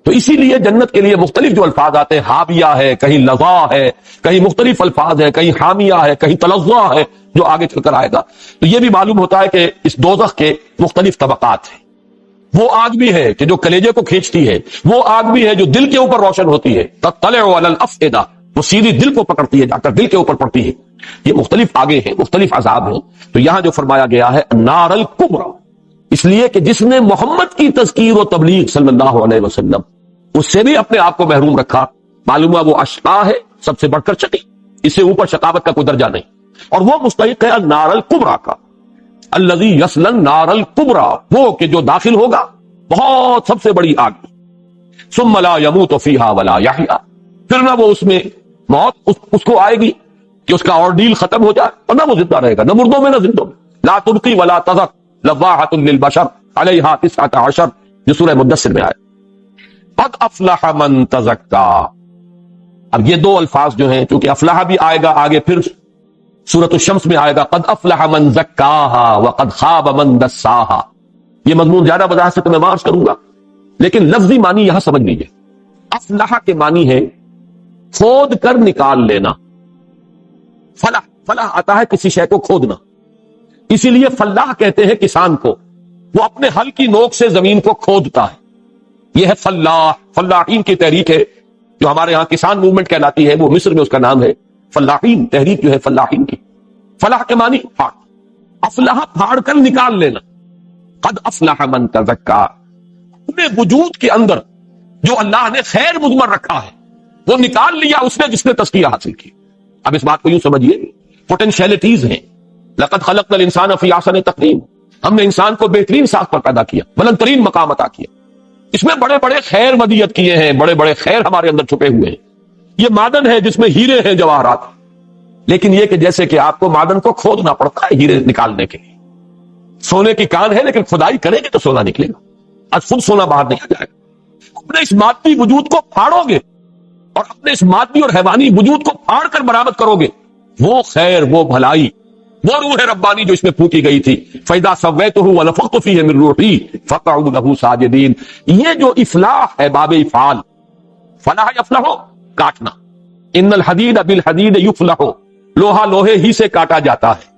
تو اسی لیے جنت کے لیے مختلف جو الفاظ آتے ہیں، حاویہ ہے، کہیں لظا ہے، کہیں مختلف الفاظ ہے، کہیں حامیہ ہے، کہیں تلظہ ہے، جو آگے چل کر آئے گا. تو یہ بھی معلوم ہوتا ہے کہ اس دوزخ کے مختلف طبقات ہیں. وہ آگ بھی ہے کہ جو کلیجے کو کھینچتی ہے، وہ آگ بھی ہے جو دل کے اوپر روشن ہوتی ہے، تطلع علی الافئدہ، وہ سیدھی دل کو پکڑتی ہے، جا کر دل کے اوپر پڑتی ہے. یہ مختلف آگے ہیں، مختلف عذاب ہیں. تو یہاں جو فرمایا گیا ہے نار الکبریٰ، اس لیے کہ جس نے محمد کی تذکیر و تبلیغ صلی اللہ علیہ وسلم، اس سے بھی اپنے آپ کو محروم رکھا، معلوم ہوا وہ اشقا ہے، سب سے بڑھ کر شقی، اس سے اوپر شقاوت کا کوئی درجہ نہیں، اور وہ مستحق ہے النار الکبریٰ کا. الذی یصلی النار الکبریٰ، وہ کہ جو داخل ہوگا بہت سب سے بڑی آگ. ثم لا یموت فیہا ولا یحیا، پھر نہ وہ اس میں موت اس کو آئے گی کہ اس کا ordeal ختم ہو جائے، اور نہ وہ زندہ رہے گا، نہ مردوں میں نہ زندوں میں. لا تبقی ولا تذر لواحۃ للبشر علیہا 19 جو سورہ مدثر میں آئے. قد افلح من تزکا، اب یہ دو الفاظ جو ہیں، چونکہ افلح بھی آئے گا آگے، پھر سورۃ الشمس میں آئے گا قد افلح من زکاہا وقد خاب من دساہا. یہ مضمون زیادہ وضاحت سے تو میں عرض کروں گا، لیکن لفظی معنی یہاں سمجھ لیجیے. افلح کے معنی ہے کھود کر نکال لینا. فلاح آتا ہے کسی شے کو کھودنا، اسی لیے فلاح کہتے ہیں کسان کو، وہ اپنے ہل کی نوک سے زمین کو کھودتا ہے. یہ ہے فلاح. فلاحین کی تحریک ہے جو ہمارے ہاں کسان موومنٹ کہلاتی ہے، وہ مصر میں اس کا نام ہے فلاحین. تحریک جو ہے فلاحین کی. فلاح کے معنی پھاڑ، افلاح پھاڑ کر نکال لینا. قد افلح من تزکا، اپنے وجود کے اندر جو اللہ نے خیر مضمر رکھا ہے وہ نکال لیا اس نے، جس نے تزکیہ حاصل کی. اب اس بات کو یوں سمجھیے، پوٹینشیلٹیز ہیں. لقد خلقنا الانسان فی احسن تقویم، ہم نے انسان کو بہترین ساخت پر پیدا کیا، بلند ترین مقام عطا کیا. اس میں بڑے بڑے خیر ودیت کیے ہیں، بڑے بڑے خیر ہمارے اندر چھپے ہوئے ہیں. یہ معدن ہے جس میں ہیرے ہیں، جواہرات. لیکن یہ کہ جیسے کہ آپ کو معدن کو کھودنا پڑتا ہے ہیرے نکالنے کے لیے. سونے کی کان ہے لیکن کھدائی کریں گے تو سونا نکلے گا، آج خود سونا باہر نہیں آ جائے گا. اپنے اس مادی وجود کو پھاڑو گے اور اپنے اس مادی اور حیوانی وجود کو پھاڑ کر برآمد کرو گے، وہ خیر، وہ بھلائی، وہ روح ربانی جو اس میں پھونکی گئی تھی. فَإِذَا سَوَّيْتُهُ وَنَفَخْتُ فِيهِ مِن رُوحِي فَقَعُوا لَهُ سَاجِدِينَ. یہ جو افلاح ہے، باب افعال، فلاح یفلح، کاٹنا. ان الحدید بالحدید یفلح، لوہا لوہے ہی سے کاٹا جاتا ہے،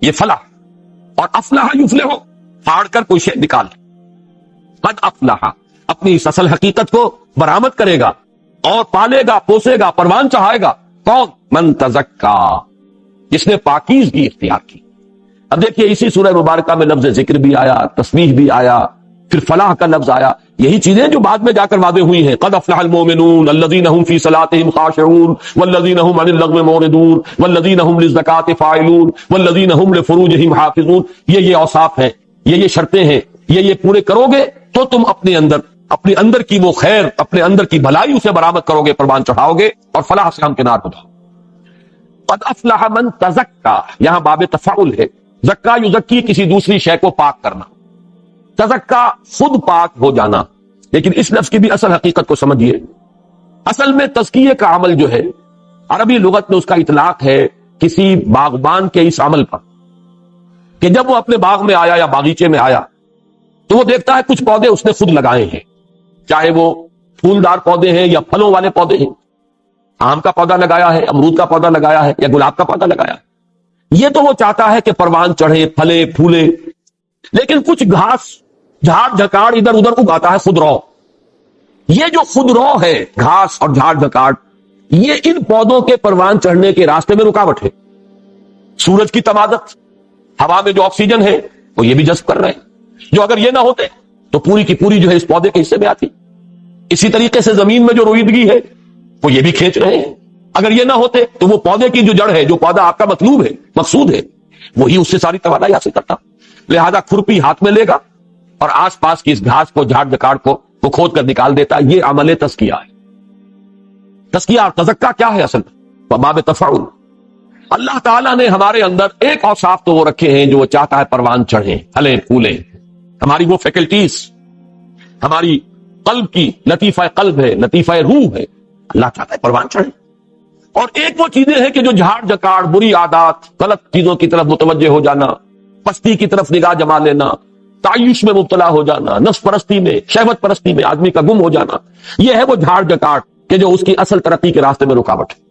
یہ فلاح. اور افلح یفلح، پھاڑ کر کوئی شے نکال. قد افلح، اپنی اس اصل حقیقت کو برآمد کرے گا اور پالے گا، پوسے گا، پروان چڑھائے گا. کون؟ من تزکا، جس نے پاکیزگی اختیار کی. اب دیکھیے اسی سورہ مبارکہ میں لفظ ذکر بھی آیا، تسبیح بھی آیا، پھر فلاح کا لفظ آیا. یہی چیزیں جو بعد میں جا کر واضح ہوئی ہیں. قد افلح المؤمنون الذین هم فی صلاتهم خاشعون والذین هم عن اللغو معرضون والذین هم للزکاة فاعلون والذین هم لفروجهم حافظون. یہ اوصاف ہیں، یہ شرطیں ہیں. یہ پورے کرو گے تو تم اپنے اندر کی وہ خیر، اپنے اندر کی بھلائی اسے برآمد کرو گے، پروان چڑھاؤ گے اور فلاح سے ہمکنار ہو جاؤ. قد افلح من تزکا، یہاں باب تفاعل ہے. زکا یزکی، کسی دوسری شے کو پاک کرنا. تزکا خود پاک ہو جانا. لیکن اس لفظ کی بھی اصل حقیقت کو سمجھیے. اصل میں تزکیے کا عمل جو ہے، عربی لغت میں اس کا اطلاق ہے کسی باغبان کے اس عمل پر کہ جب وہ اپنے باغ میں آیا یا باغیچے میں آیا تو وہ دیکھتا ہے کچھ پودے اس نے خود لگائے ہیں، چاہے وہ پھولدار پودے ہیں یا پھلوں والے پودے ہیں. آم کا پودا لگایا ہے، امرود کا پودا لگایا ہے، یا گلاب کا پودا لگایا ہے. یہ تو وہ چاہتا ہے کہ پروان چڑھے، پھلے پھولے. لیکن کچھ گھاس، جھاڑ جھکاڑ ادھر ادھر اگاتا ہے خود رو. یہ جو خود رو ہے، گھاس اور جھاڑ جھکاڑ، یہ ان پودوں کے پروان چڑھنے کے راستے میں رکاوٹ ہے. سورج کی تمادت، ہوا میں جو آکسیجن ہے وہ یہ بھی جذب کر رہے ہیں، جو اگر یہ نہ ہوتے تو پوری کی پوری جو ہے اس پودے کے حصے میں آتی. اسی طریقے سے زمین میں جو رویدگی ہے وہ یہ بھی کھینچ رہے ہیں. اگر یہ نہ ہوتے تو وہ پودے کی جو جڑ ہے، جو پودا آپ کا مطلوب ہے، مقصود ہے، وہی اس سے ساری توانائی حاصل کرتا. لہذا کھرپی ہاتھ میں لے گا اور آس پاس کی اس گھاس کو، جھاڑ جھکاڑ کو وہ کھود کر نکال دیتا. یہ عمل تزکیہ ہے. تزکیہ اور تزکا کیا ہے اصل میں؟ باب تفاعل. اللہ تعالیٰ نے ہمارے اندر ایک اوصاف تو وہ رکھے ہیں جو وہ چاہتا ہے پروان چڑھیں، پھلیں پھولیں. ہماری وہ فیکلٹیز، ہماری قلب کی لطیفہ قلب ہے، لطیفہ روح ہے، اللہ چاہتا ہے پروان چڑھے. اور ایک وہ چیزیں ہیں کہ جو جھاڑ جھکاڑ، بری عادات، غلط چیزوں کی طرف متوجہ ہو جانا، پستی کی طرف نگاہ جما لینا، تعیش میں مبتلا ہو جانا، نفس پرستی میں، شہوت پرستی میں آدمی کا گم ہو جانا، یہ ہے وہ جھاڑ جکاٹ کہ جو اس کی اصل ترقی کے راستے میں رکاوٹ ہے۔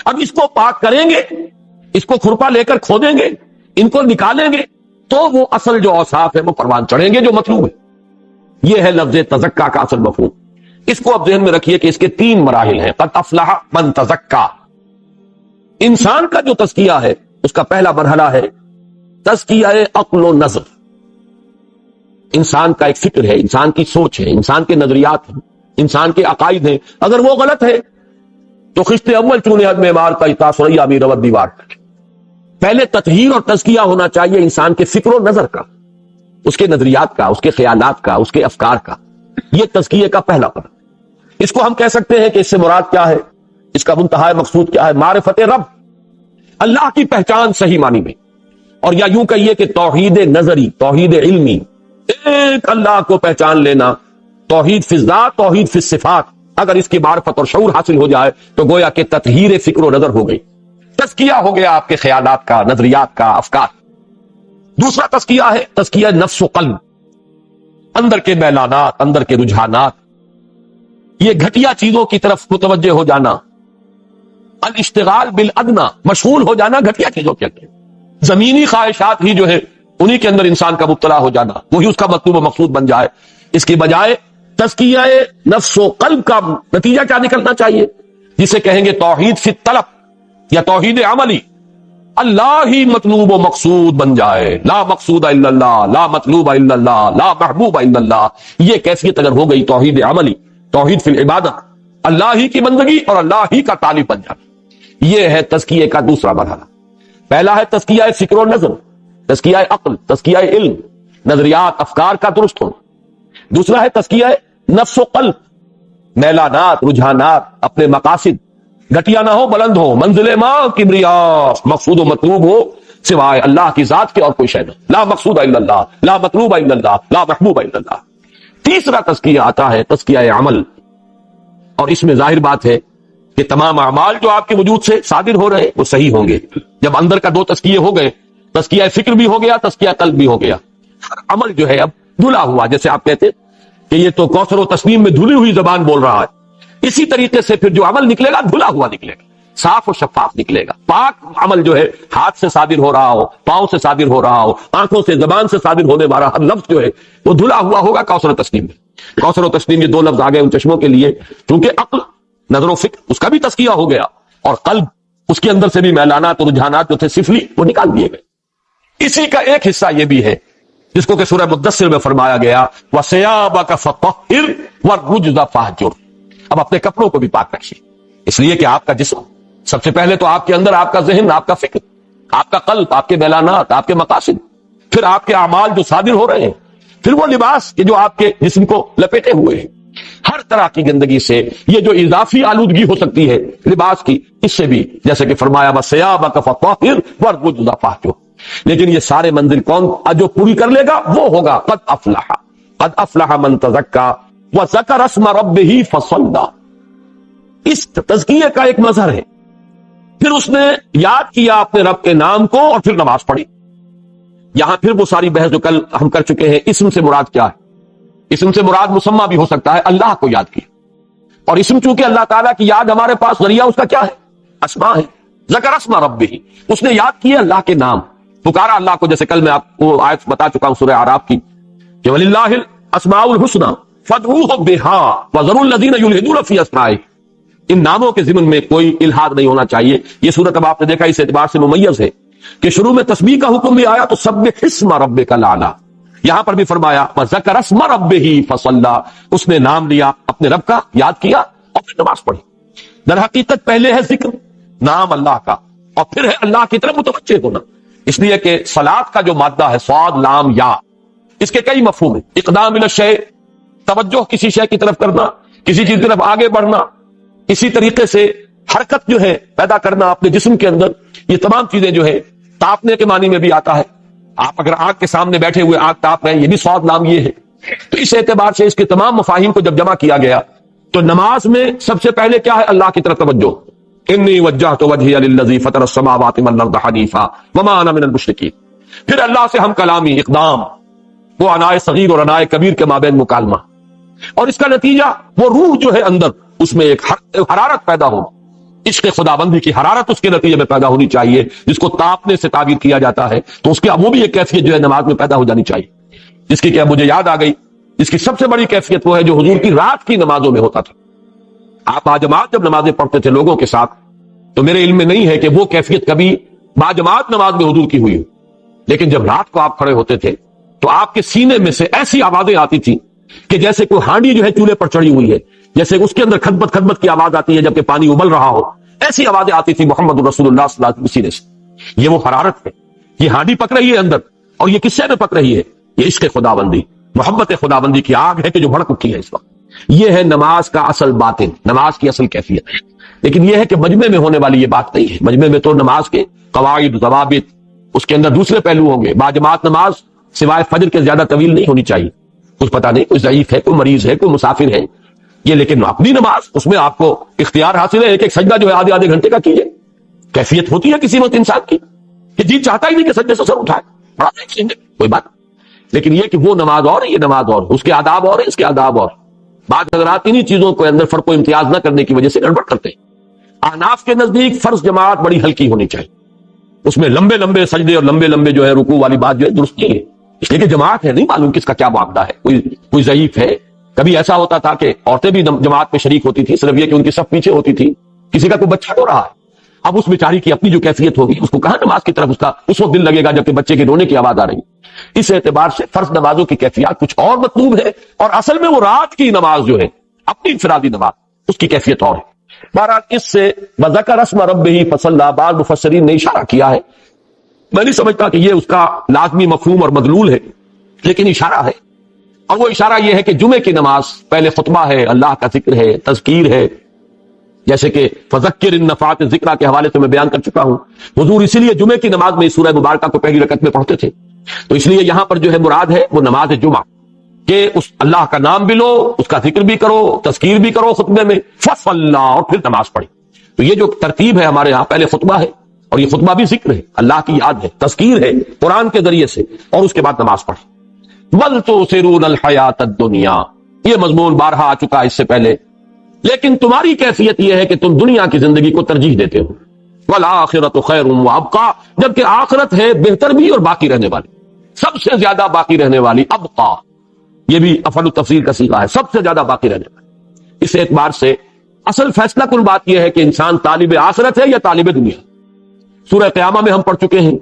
اب اس کو پاک کریں گے، اس کو کھرپا لے کر کھودیں گے، ان کو نکالیں گے، تو وہ اصل جو اوصاف ہے وہ پروان چڑھیں گے جو مطلوب ہے۔ یہ ہے لفظ تزکا کا اصل مفہوم۔ اس کو اب ذہن میں رکھیے کہ اس کے 3 مراحل ہیں۔ قد افلح من تزکا، انسان کا جو تزکیہ ہے اس کا پہلا مرحلہ ہے تزکیہ عقل و نظر۔ انسان کا ایک فکر ہے، انسان کی سوچ ہے، انسان کے نظریات ہیں، انسان کے عقائد ہیں، اگر وہ غلط ہے تو خشت اول چونے حد میں مار کا تاثریا بھی روت دیوار۔ پہلے تطہیر اور تزکیہ ہونا چاہیے انسان کے فکر و نظر کا، اس کے نظریات کا، اس کے خیالات کا، اس کے افکار کا۔ یہ تزکیے کا پہلا قدم۔ اس کو ہم کہہ سکتے ہیں کہ اس سے مراد کیا ہے، اس کا منتہا مقصود کیا ہے؟ معرفت رب، اللہ کی پہچان صحیح معنی میں، اور یا یوں کہیے کہ توحید نظری، توحید علمی، ایک اللہ کو پہچان لینا، توحید فی الذات، توحید فی الصفات۔ اگر اس کی معرفت اور شعور حاصل ہو جائے تو گویا کہ تطہیر فکر و نظر ہو گئی، تزکیہ ہو گیا آپ کے خیالات کا، نظریات کا، افکار۔ دوسرا تزکیہ ہے تزکیہ نفس و قلب، اندر کے میلانات، اندر کے رجحانات، یہ گھٹیا چیزوں کی طرف متوجہ ہو جانا، الاشتغال بالادنا، مشغول ہو جانا گھٹیا چیزوں کے اندر، زمینی خواہشات ہی جو ہے انہی کے اندر انسان کا مبتلا ہو جانا، وہی اس کا مطلوب و مقصود بن جائے۔ اس کی بجائے تزکیہ نفس و قلب کا نتیجہ کیا نکلنا چاہیے، جسے کہیں گے توحید فی الطلب یا توحید عملی، اللہ ہی مطلوب و مقصود بن جائے، لا مقصود الا اللہ، لا مطلوب الا اللہ، لا محبوب الا اللہ۔ یہ کیفیت اگر ہو گئی توحید عملی، توحید فی العبادت، اللہ ہی کی بندگی اور اللہ ہی کا طالب بن جائے، یہ ہے تزکیے کا دوسرا مرحلہ۔ پہلا ہے تزکیہ فکر و نظر، تزکیہ عقل، تزکیہ علم، نظریات، افکار کا درست ہونا۔ دوسرا ہے تزکیہ نفس و قلب، میلانات، رجحانات، اپنے مقاصد گھٹیا نہ ہو، بلند ہو، منزل ماں کبریا، مقصود و مطلوب ہو سوائے اللہ کی ذات کے اور کوئی شے نہ، لا مقصود الا اللہ، لا مطلوب الا اللہ، لا محبوب الا اللہ۔ تیسرا تزکیہ آتا ہے تزکیہ عمل، اور اس میں ظاہر بات ہے کہ تمام اعمال جو آپ کے وجود سے صادر ہو رہے وہ صحیح ہوں گے۔ جب اندر کا 2 تزکیے ہو گئے، تزکیہ فکر بھی ہو گیا، تزکیہ قلب بھی ہو گیا، عمل جو ہے اب دھلا ہوا، جیسے آپ کہتے کہ یہ تو کوثر و تسنیم میں دھلی ہوئی زبان بول رہا ہے، اسی طریقے سے پھر جو عمل نکلے گا دھلا ہوا نکلے گا، صاف و شفاف نکلے گا۔ پاک عمل جو ہے ہاتھ سے صادر ہو رہا ہو، پاؤں سے صادر ہو رہا ہو، آنکھوں سے، زبان سے صادر ہونے والا ہر لفظ جو ہے وہ دھلا ہوا ہوگا کوثر و تسنیم میں۔ کوثر و تسنیم یہ 2 لفظ آ گئے ان چشموں کے لیے، کیونکہ عقل، نظر و فکر، اس کا بھی تزکیہ ہو گیا، اور قلب، اس کے اندر سے بھی میلانات اور رجحانات جو تھے سفلی وہ نکال دیے گئے۔ اسی کا ایک حصہ یہ بھی ہے جس کو کہ سورہ مدثر میں فرمایا گیا وَثِيَابَكَ فَطَهِّرْ وَالرُّجْزَ فَاهْجُرْ۔ اب اپنے کپڑوں کو بھی پاک رکھیے، اس لیے کہ آپ کا جسم، سب سے پہلے تو آپ کے اندر آپ کا ذہن، آپ کا فکر، آپ کا قلب، آپ کے میلانات، آپ کے مقاصد، پھر آپ کے اعمال جو صادر ہو رہے ہیں، پھر وہ لباس کہ جو آپ کے جسم کو لپیٹے ہوئے ہیں۔ ہر طرح کی گندگی سے یہ جو اضافی آلودگی ہو سکتی ہے لباس کی، اس سے بھی جیسے کہ فرمایا وَثِيَابَكَ فَطَهِّرْ وَالرُّجْزَ فَاهْجُرْ۔ لیکن یہ سارے منزل کون جو پوری کر لے گا وہ ہوگا قد افلح، قد افلح من تزکا وذکر اسم ربہ فصلی۔ اس تزکیے کا ایک مظہر ہے، پھر اس نے یاد کیا اپنے رب کے نام کو اور پھر نماز پڑھی۔ یہاں پھر وہ ساری بحث جو کل ہم کر چکے ہیں، اسم سے مراد کیا ہے؟ اسم سے مراد مسمى بھی ہو سکتا ہے، اللہ کو یاد کیا، اور اسم چونکہ اللہ تعالیٰ کی یاد ہمارے پاس ذریعہ اس کا کیا ہے؟ اسماء ہے۔ ذکر اسم ربہ، اس نے یاد کیا اللہ کے نام، پکارا اللہ کو، جیسے کل میں آپ کو آیت بتا چکا ہوں سورہ اعراف کی کہ وَلِلَّهِ الْأَسْمَاءُ الْحُسْنَى فَادْعُوهُ بِهَا وَذَرُوا الَّذِينَ يُلْحِدُونَ فِي أَسْمَائِهِ۔ ان ناموں کے ضمن میں کوئی الحاد نہیں ہونا چاہیے۔ یہ سورت اب آپ نے دیکھا اس اعتبار سے ممیز ہے کہ شروع میں تسبیح کا حکم بھی آیا تو سبح اسم ربک الاعلی، یہاں پر بھی فرمایا وذکر اسم ربہ فصلی، اس نے نام لیا اپنے رب کا، یاد کیا اور پھر نماز پڑھی۔ در حقیقت پہلے ہے ذکر، نام اللہ کا، اور پھر ہے اللہ کی طرف متوجہ ہونا، اس لیے کہ صلاۃ کا جو مادہ ہے صاد لام یا، اس کے کئی مفہوم ہیں۔ اقدام الی الشیء، توجہ کسی شے کی طرف کرنا، کسی چیز کی طرف آگے بڑھنا، اسی طریقے سے حرکت جو ہے پیدا کرنا اپنے جسم کے اندر، یہ تمام چیزیں جو ہے تاپنے کے معنی میں بھی آتا ہے۔ آپ اگر آگ کے سامنے بیٹھے ہوئے آگ تاپ رہے ہیں، یہ بھی صاد لام یہ ہے۔ تو اس اعتبار سے اس کے تمام مفاہیم کو جب جمع کیا گیا تو نماز میں سب سے پہلے کیا ہے؟ اللہ کی طرف توجہ، انی وجہت وجہی للذی فطر السماوات والارض حنیفا وما انا من المشرکین۔ پھر اللہ سے ہم کلامی، اقدام، وہ انائے صغیر اور انائے کبیر کے مابین مکالمہ، اور اس کا نتیجہ وہ روح جو ہے اندر، اس میں ایک حرارت پیدا ہو، عشق خدابندی کی حرارت اس کے نتیجے میں پیدا ہونی چاہیے، جس کو تاپنے سے تعبیر کیا جاتا ہے، تو اس کی وہ بھی ایک کیفیت جو ہے نماز میں پیدا ہو جانی چاہیے، جس کی کہ مجھے یاد آ گئی، اس کی سب سے بڑی کیفیت وہ ہے جو حضور کی رات کی نمازوں میں ہوتا تھا۔ آپ باجماعت جب نمازیں پڑھتے تھے لوگوں کے ساتھ، تو میرے علم میں نہیں ہے کہ وہ کیفیت کبھی باجماعت نماز میں حضور کی ہوئی ہو، لیکن جب رات کو آپ کھڑے ہوتے تھے تو آپ کے سینے میں سے ایسی آوازیں آتی تھی کہ جیسے کوئی ہانڈی جو ہے چولہے پر چڑھی ہوئی ہے، جیسے اس کے اندر کھدبت کھدبت کی آواز آتی ہے جبکہ پانی ابل رہا ہو، ایسی آوازیں آتی تھی محمد رسول اللہ صلی اللہ علیہ وسلم سینے سے۔ یہ وہ حرارت ہے، یہ ہانڈی پک رہی ہے اندر، اور یہ کس سے میں پک رہی ہے؟ یہ عشق خداوندی، محبت خداوندی کی آگ ہے کہ جو بھڑک اٹھی ہے اس وقت۔ یہ ہے نماز کا اصل باطن، نماز کی اصل کیفیت ہے۔ لیکن یہ ہے کہ مجمع میں ہونے والی یہ بات نہیں ہے، مجمع میں تو نماز کے قواعد، ضوابط، اس کے اندر دوسرے پہلو ہوں گے۔ باجماعت نماز سوائے فجر کے زیادہ طویل نہیں ہونی چاہیے، کچھ پتہ نہیں کوئی ضعیف ہے، کوئی مریض ہے، کوئی مسافر ہے، یہ لیکن اپنی نماز اس میں آپ کو اختیار حاصل ہے، ایک ایک سجدہ جو ہے آدھے گھنٹے کا کیجئے۔ کیفیت ہوتی ہے کسی وقت انسان کی کہ جی چاہتا ہی نہیں کہ سجدے سے سر اٹھائے، کوئی بات، لیکن یہ کہ وہ نماز اور ہے، یہ نماز اور، اس کے آداب اور ہے، اس کے آداب اور۔ بعض حضرات انہی چیزوں کو اندر فرق و امتیاز نہ کرنے کی وجہ سے گڑبڑ کرتے ہیں۔ احناف کے نزدیک فرض جماعت بڑی ہلکی ہونی چاہیے، اس میں لمبے لمبے سجدے اور لمبے لمبے جو ہے رکوع والی بات جو ہے درست نہیں ہے، اس لیے کہ جماعت ہے، نہیں معلوم کس کا کیا معاملہ ہے، کوئی ضعیف ہے۔ کبھی ایسا ہوتا تھا کہ عورتیں بھی جماعت میں شریک ہوتی تھی، صرف یہ کہ ان کی صف پیچھے ہوتی تھی، کسی کا کوئی بچہ رو رہا ہے، اب اس بیچاری کی اپنی جو کیفیت ہوگی، اس کو کہاں نماز کی طرف اس وقت دل لگے گا جبکہ بچے کے رونے کی آواز آ رہی ہے۔ اس اعتبار سے فرض نمازوں کی کیفیت کچھ اور مطلوب ہے، اور اصل میں وہ رات کی نماز جو ہے اپنی انفرادی نماز، اس کی کیفیت اور ہے۔ بہرحال اس سے وذکر اسم ربہ فصلی، بعض مفسرین نے اشارہ کیا ہے، میں نہیں سمجھتا کہ یہ اس کا لازمی مفہوم اور مدلول ہے، لیکن اشارہ ہے، اور وہ اشارہ یہ ہے کہ جمعے کی نماز پہلے خطبہ ہے، اللہ کا ذکر ہے، تذکیر ہے، جیسے کہ فذکر ان نفعت ذکرہ کے حوالے سے میں بیان کر چکا ہوں۔ حضور اسی لیے جمعے کی نماز میں سورہ مبارکہ کو پہلی رکعت میں پڑھتے تھے، تو اس لیے یہاں پر جو ہے مراد ہے وہ نماز جمعہ، کہ اس اللہ کا نام بھی لو، اس کا ذکر بھی کرو، تذکیر بھی کرو خطبے میں، فصلی، اور پھر نماز پڑھی۔ تو یہ جو ترتیب ہے ہمارے ہاں، پہلے خطبہ ہے، اور یہ خطبہ بھی ذکر ہے، اللہ کی یاد ہے، تذکیر ہے قرآن کے ذریعے سے، اور اس کے بعد نماز پڑھی۔ بل تؤثرون الحیات الدنیا، یہ مضمون بارہا آ چکا اس سے پہلے، لیکن تمہاری کیفیت یہ ہے کہ تم دنیا کی زندگی کو ترجیح دیتے ہو، والآخرۃ خیر وابقیٰ، جبکہ آخرت ہے بہتر بھی اور باقی رہنے والی، سب سے زیادہ باقی رہنے والی، ابقیٰ، یہ بھی افعل التفضیل کا صیغہ ہے، سب سے زیادہ باقی رہنے والی۔ اس اعتبار سے اصل فیصلہ کن بات یہ ہے کہ انسان طالب آخرت ہے یا طالب دنیا۔ سورہ قیامہ میں ہم پڑھ چکے ہیں،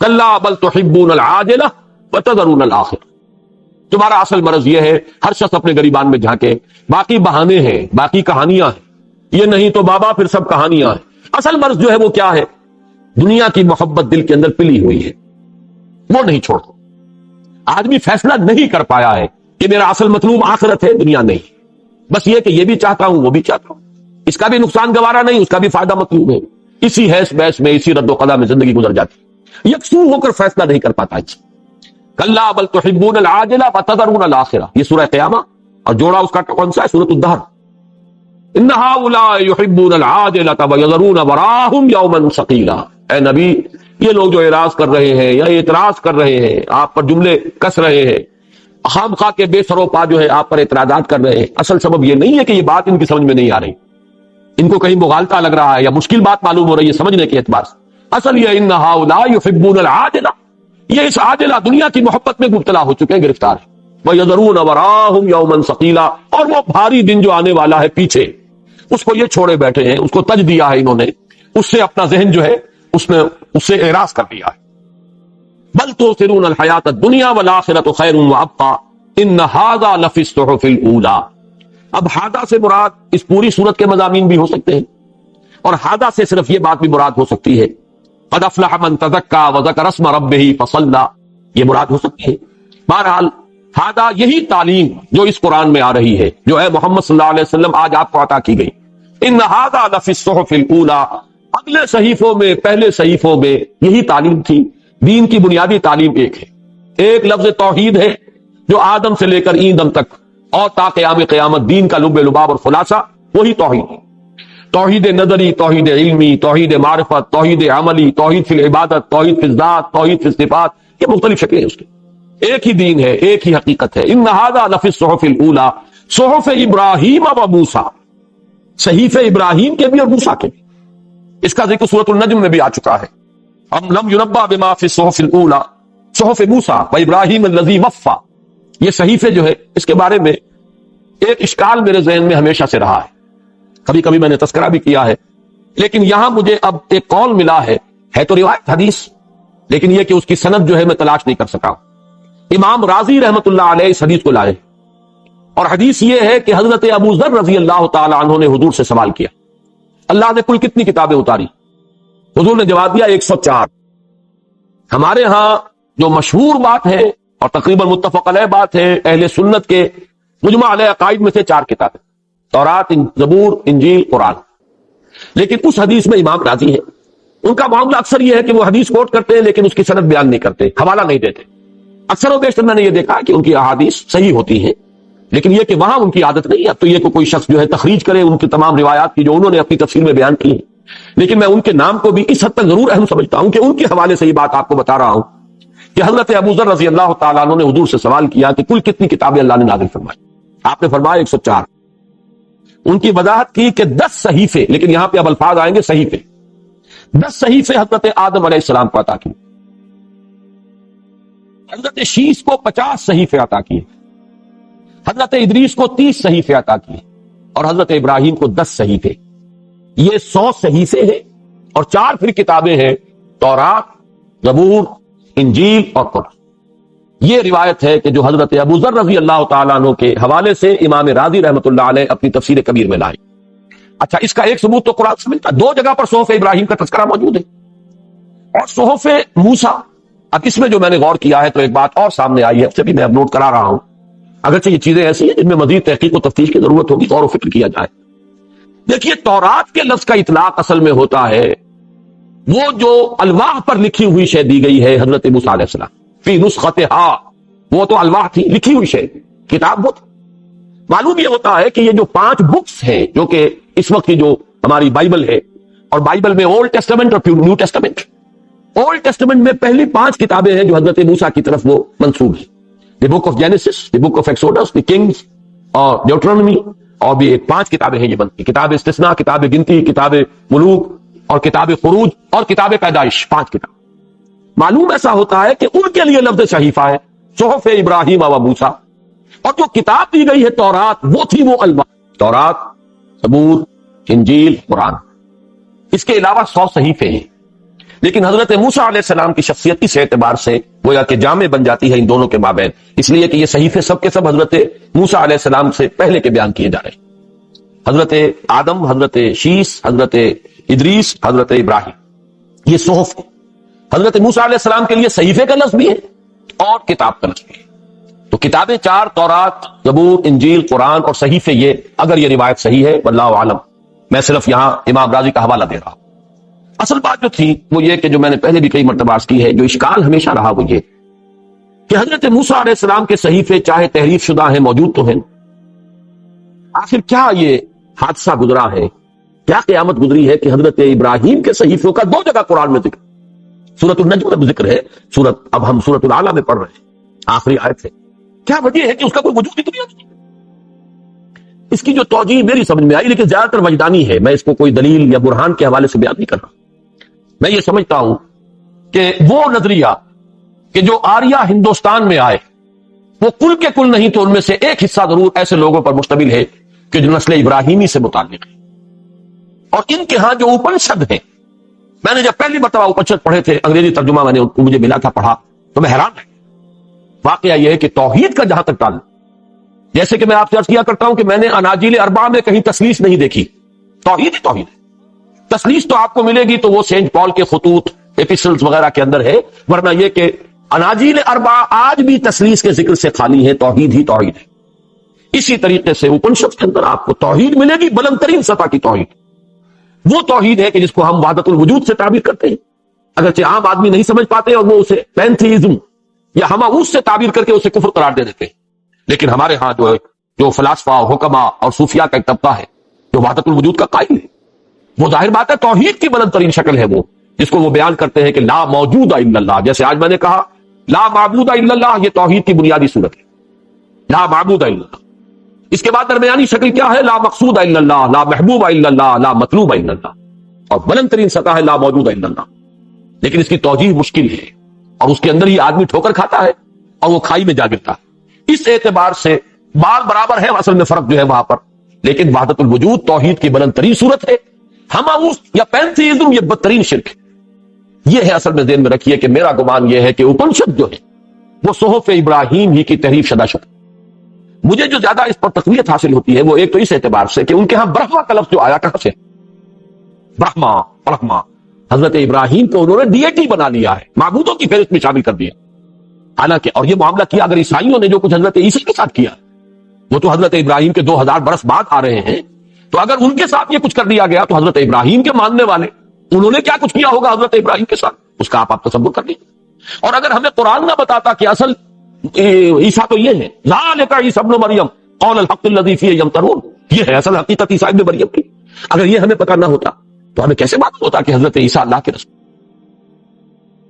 کلا بل تحبون العاجلہ وتذرون الآخرہ، تمہارا اصل مرض یہ ہے، ہر شخص اپنے گریبان میں جھانکے، باقی بہانے ہیں، باقی کہانیاں ہیں، یہ نہیں تو بابا پھر سب کہانیاں ہیں۔ اصل مرض جو ہے وہ کیا ہے؟ دنیا کی محبت دل کے اندر پلی ہوئی ہے، وہ نہیں چھوڑتا۔ آدمی فیصلہ نہیں کر پایا ہے کہ میرا اصل مطلوب آخرت ہے، دنیا نہیں، بس یہ کہ یہ بھی چاہتا ہوں وہ بھی چاہتا ہوں، اس کا بھی نقصان گوارا نہیں، اس کا بھی فائدہ مطلوب ہے، اسی حیث بحث میں، اسی رد و قضا میں زندگی گزر جاتی، یکسو ہو کر فیصلہ نہیں کر پاتا۔ کلا بل تحبون العاجلہ وتذرون الآخرہ، یہ سورہ قیامہ، اور جوڑا اس کا کون سا ہے؟ سورۃ الدہر، ان ہؤلاء یحبون العاجلۃ ویذرون وراءہم یوما ثقیلا۔ اے نبی، یہ لوگ جو اعراض کر رہے ہیں یا اعتراض کر رہے ہیں، آپ پر جملے کس رہے ہیں، خام خواہ کے بے سر و پا جو ہے آپ پر اعتراضات کر رہے ہیں، اصل سبب یہ نہیں ہے کہ یہ بات ان کی سمجھ میں نہیں آ رہی، ان کو کہیں مغالطہ لگ رہا ہے یا مشکل بات معلوم ہو رہی ہے سمجھنے کے اعتبار سے، اصل یہ ان ہؤلاء یحبون العاجلہ، یہ اس عاجلہ دنیا کی محبت میں مبتلا ہو چکے ہیں، گرفتار ہیں، وَيَذَرُونَ وَرَاهُمْ يَوْمًا ثَقِيلًا، اور وہ بھاری دن جو آنے والا ہے پیچھے، اس کو یہ چھوڑے بیٹھے ہیں، اس کو تج دیا ہے انہوں نے، اس سے اپنا ذہن جو ہے اس سے اعراض کر دیا ہے۔ بل تؤثرون الحیات الدنیا والآخرۃ خیر وابقیٰ ان ھذا لفی الصحف الاولیٰ۔ اب ھذا سے مراد اس پوری صورت کے مضامین بھی ہو سکتے ہیں، اور ھذا سے صرف یہ بات بھی مراد ہو سکتی ہے، قد افلح من تزکیٰ وذکر اسم ربہ فصلی، یہ مراد ہو سکتی ہے۔ بہرحال ھذا یہی تعلیم جو اس قرآن میں آ رہی ہے، جو ہے محمد صلی اللہ علیہ وسلم آج آپ کو عطا کی گئی، ان ھذا لفی الصحف الاولیٰ، اگلے صحیفوں میں، پہلے صحیفوں میں یہی تعلیم تھی۔ دین کی بنیادی تعلیم ایک ہے، ایک لفظ توحید ہے جو آدم سے لے کر ایندم تک اور تا قیام قیامت دین کا لب لباب اور خلاصہ وہی توحید ہے۔ توحید نظری، توحید علمی، توحید معرفت، توحید عملی، توحید فی العبادت، توحید فی الذات، توحید فی الصفات، یہ مختلف شکلیں ہیں اس کی۔ ایک ہی دین ہے، ایک ہی حقیقت ہے۔ ان ھذا لفی الصحف الاولی صحف ابراہیم و موسیٰ، صحیفہ ابراہیم کے بھی اور موسیٰ کے بھی۔ اس کا ذکر سورۃ النجم میں بھی آ چکا ہے۔ ام لم ینبأ بما فی الصحف الاولی صحف موسیٰ و ابراہیم الذی وفی، یہ صحیفے جو ہے اس کے بارے میں ایک اشکال میرے ذہن میں ہمیشہ سے رہا ہے، کبھی کبھی میں نے تذکرہ بھی کیا ہے، لیکن یہاں مجھے اب ایک قول ملا ہے تو روایت حدیث، لیکن یہ کہ اس کی سند جو ہے میں تلاش نہیں کر سکا۔ امام رازی رحمت اللہ علیہ اس حدیث کو لائے، اور حدیث یہ ہے کہ حضرت ابو ذر رضی اللہ تعالی عنہ نے حضور سے سوال کیا، اللہ نے کل کتنی کتابیں اتاری؟ حضور نے جواب دیا 104۔ ہمارے ہاں جو مشہور بات ہے اور تقریباً متفق علیہ بات ہے، اہل سنت کے مجمع علیہ عقائد میں سے 4 کتابیں، تورات، زبور، انجیل، قرآن۔ لیکن اس حدیث میں امام راضی ہے، ان کا معاملہ اکثر یہ ہے کہ وہ حدیث کوٹ کرتے ہیں لیکن اس کی سند بیان نہیں کرتے، حوالہ نہیں دیتے۔ اکثر و بیشتر میں نے یہ دیکھا کہ ان کی احادیث صحیح ہوتی ہیں، لیکن یہ کہ وہاں ان کی عادت نہیں ہے اب تو یہ کہ کوئی شخص جو ہے تخریج کرے ان کی تمام روایات کی جو انہوں نے اپنی تفسیر میں بیان کی ہیں، لیکن میں ان کے نام کو بھی اس حد تک ضرور اہم سمجھتا ہوں کہ ان کے حوالے سے یہ بات آپ کو بتا رہا ہوں کہ حضرت ابو ذر رضی اللہ تعالیٰ عنہ نے حضور سے سوال کیا کہ کل کتنی کتابیں اللہ نے نازل فرمائی؟ آپ نے فرمایا 104۔ ان کی وضاحت کی کہ 10 صحیفے، لیکن یہاں پہ اب الفاظ آئیں گے صحیفے، 10 صحیفے حضرت آدم علیہ السلام کو عطا کیے، حضرت شیس کو 50 صحیفے عطا کیے، حضرت ادریس کو 30 صحیفے عطا کیے، اور حضرت ابراہیم کو 10 صحیفے۔ یہ 100 صحیفے ہیں، اور 4 پھر کتابیں ہیں، تورات، زبور، انجیل اور قرآن۔ یہ روایت ہے کہ جو حضرت ابو ذر رضی اللہ تعالیٰ عنہ کے حوالے سے امام رازی رحمت اللہ علیہ اپنی تفسیر کبیر میں لائے۔ اچھا، اس کا ایک ثبوت تو قرآن سے ملتا ہے، 2 جگہ پر صحف ابراہیم کا تذکرہ موجود ہے، اور صحف موسیٰ۔ اب اس میں جو میں نے غور کیا ہے تو ایک بات اور سامنے آئی ہے، اس سے بھی میں اب نوٹ کرا رہا ہوں، اگرچہ یہ چیزیں ایسی ہیں جن میں مزید تحقیق و تفتیش کی ضرورت ہوگی، غور و فکر کیا جائے۔ دیکھیے، تورات کے لفظ کا اطلاق اصل میں ہوتا ہے وہ جو الواح پر لکھی ہوئی شے دی گئی ہے حضرت موسیٰ علیہ السلام، فی نسختہا، وہ تو الواح تھی، لکھی ہوئی شے، کتاب وہ تھی۔ معلوم یہ ہوتا ہے کہ یہ جو 5 بکس ہیں جو کہ اس وقت کی جو ہماری بائبل ہے، اور بائبل میں اولڈ ٹیسٹمنٹ اور نیو ٹیسٹمنٹ، اولڈ ٹیسٹمنٹ میں پہلی 5 کتابیں ہیں جو حضرت موسیٰ کی طرف وہ منسوب ہیں، the book of Genesis, the book of Exodus, the Kings اور ڈیوٹرونومی، اور بھی ایک 5 کتابیں ہیں یہ بنتی، کتاب استثناء، کتاب گنتی، کتاب ملوک اور کتاب خروج اور کتاب پیدائش، 5 کتاب۔ معلوم ایسا ہوتا ہے کہ ان کے لیے لفظ صحیفہ ہے صحف ابراہیم و موسیٰ، اور جو کتاب دی گئی ہے تورات، وہ تھی وہ الواح، تورات، زبور، انجیل، قرآن۔ اس کے علاوہ 100 صحیفے ہیں، لیکن حضرت موسیٰ علیہ السلام کی شخصیت اس اعتبار سے گویا کہ جامع بن جاتی ہے ان دونوں کے مابین، اس لیے کہ یہ صحیفے سب کے سب حضرت موسیٰ علیہ السلام سے پہلے کے بیان کیے جا رہے ہیں، حضرت آدم، حضرت شیس، حضرت ادریس، حضرت ابراہیم، یہ صحف ہے۔ حضرت موسیٰ علیہ السلام کے لیے صحیفے کا لفظ بھی ہے اور کتاب کا لفظ بھی ہے۔ تو کتابیں 4، تورات، زبور، انجیل، قرآن، اور صحیفے یہ، اگر یہ روایت صحیح ہے واللہ اعلم، میں صرف یہاں امام رازی کا حوالہ دے رہا ہوں۔ اصل بات جو تھی وہ یہ کہ جو میں نے پہلے بھی کئی مرتبہ عرض کی ہے، جو اشکال ہمیشہ رہا وہ یہ کہ حضرت موسیٰ علیہ السلام کے صحیفے چاہے تحریف شدہ ہیں، موجود تو ہیں، آخر کیا یہ حادثہ گزرا ہے، کیا قیامت گزری ہے کہ حضرت ابراہیم کے صحیفوں کا 2 جگہ قرآن میں ذکر، سورۃ النجم میں ذکر ہے، اب ہم سورۃ الاعلیٰ میں پڑھ رہے ہیں، آخری آیت ہے۔ کیا وجہ ہے کہ اس کا کوئی وجود ہی دنیا میں نہیں؟ اس کی جو توجیہ میری سمجھ میں آئی، لیکن زیادہ تر وجدانی ہے، میں اس کو کوئی دلیل یا برہان کے حوالے سے بیان نہیں کر رہا۔ میں یہ سمجھتا ہوں کہ وہ نظریہ کہ جو آریہ ہندوستان میں آئے وہ کل کے کل نہیں تو ان میں سے ایک حصہ ضرور ایسے لوگوں پر مشتمل ہے کہ جو نسل ابراہیمی سے متعلق ہے، اور ان کے ہاں جو اپنشد ہیں، میں نے جب پہلی مرتبہ اپنشد پڑھے تھے، انگریزی ترجمہ میں نے مجھے ملا تھا، پڑھا تو میں حیران رہا۔ واقعہ یہ ہے کہ توحید کا جہاں تک تعلق، جیسے کہ میں آپ سے عرض کیا کرتا ہوں کہ میں نے اناجیل 4 میں کہیں تثلیث نہیں دیکھی، توحید ہی توحید ہے۔ تثلیث تو آپ کو ملے گی تو وہ سینٹ پال کے خطوط، ایپیسٹلز وغیرہ کے اندر ہے، ورنہ یہ کہ اناجیل 4 آج بھی تثلیث کے ذکر سے خالی ہے، توحید ہی توحید ہے۔ اسی طریقے سے اپنشد کے اندر آپ کو توحید ملے گی، بلند ترین سطح کی توحید، وہ توحید ہے کہ جس کو ہم وحدت الوجود سے تعبیر کرتے ہیں، اگرچہ عام آدمی نہیں سمجھ پاتے اور وہ اسے پینتھیزم یا ہماؤس سے تعبیر کر کے اسے کفر قرار دے دیتے ہیں، لیکن ہمارے ہاں جو فلاسفہ، حکما اور صوفیاء کا ایک طبقہ ہے جو وحدت الوجود کا قائل ہے، وہ ظاہر بات ہے توحید کی بلند ترین شکل ہے وہ، جس کو وہ بیان کرتے ہیں کہ لا موجود الا اللہ۔ جیسے آج میں نے کہا لا معبود الا اللہ، یہ توحید کی بنیادی صورت ہے، لا معبود الا اللہ۔ اس کے بعد درمیانی شکل کیا ہے؟ لا مقصود الا اللہ، لا محبوب الا اللہ، لا مطلوب الا اللہ، اور بلند ترین سطح ہے لا موجود الا اللہ۔ لیکن اس کی توجیہ مشکل ہے، اور اس کے اندر ہی آدمی ٹھوکر کھاتا ہے اور وہ کھائی میں جا گرتا ہے۔ اس اعتبار سے بال برابر ہے، اصل میں فرق جو ہے وہاں پر، لیکن وحدت الوجود توحید کی بلند ترین صورت ہے، ہماؤس یا پینتھیزم یہ بدترین شرک ہے۔ یہ ہے اصل میں ذہن میں رکھیے کہ میرا گمان یہ ہے کہ اپنشد جو ہے وہ صحف ابراہیم ہی کی تحریف شدہ شکل۔ مجھے جو زیادہ اس پر تقویت حاصل ہوتی ہے وہ ایک تو اس اعتبار سے کہ ان کے ہاں برہما کا لفظ جو آیا کہاں سے؟ برہما، حضرت ابراہیم کو انہوں نے ڈیٹی بنا لیا ہے، معبودوں کی فہرست میں شامل کر دیا۔ حالانکہ اور یہ معاملہ کیا اگر عیسائیوں نے جو کچھ حضرت عیسی کے ساتھ کیا، وہ تو حضرت ابراہیم کے 2000 برس بعد آ رہے ہیں، تو اگر ان کے ساتھ یہ کچھ کر دیا گیا تو حضرت ابراہیم کے ماننے والے انہوں نے کیا کچھ کیا ہوگا حضرت ابراہیم کے ساتھ، اس کا آپ تصور کر لیجیے۔ اور اگر ہمیں قرآن نہ بتاتا کہ اصل عیسیٰ تو یہ ہے، ذالک عیسی ابن مریم قول الحق الذی فیہ یمترون، یہ ہے اصل حقیقت عیسیٰ ابن مریم کی، اگر یہ ہمیں پتہ نہ ہوتا تو ہمیں کیسے معلوم ہوتا کہ حضرت عیسیٰ اللہ کے رسول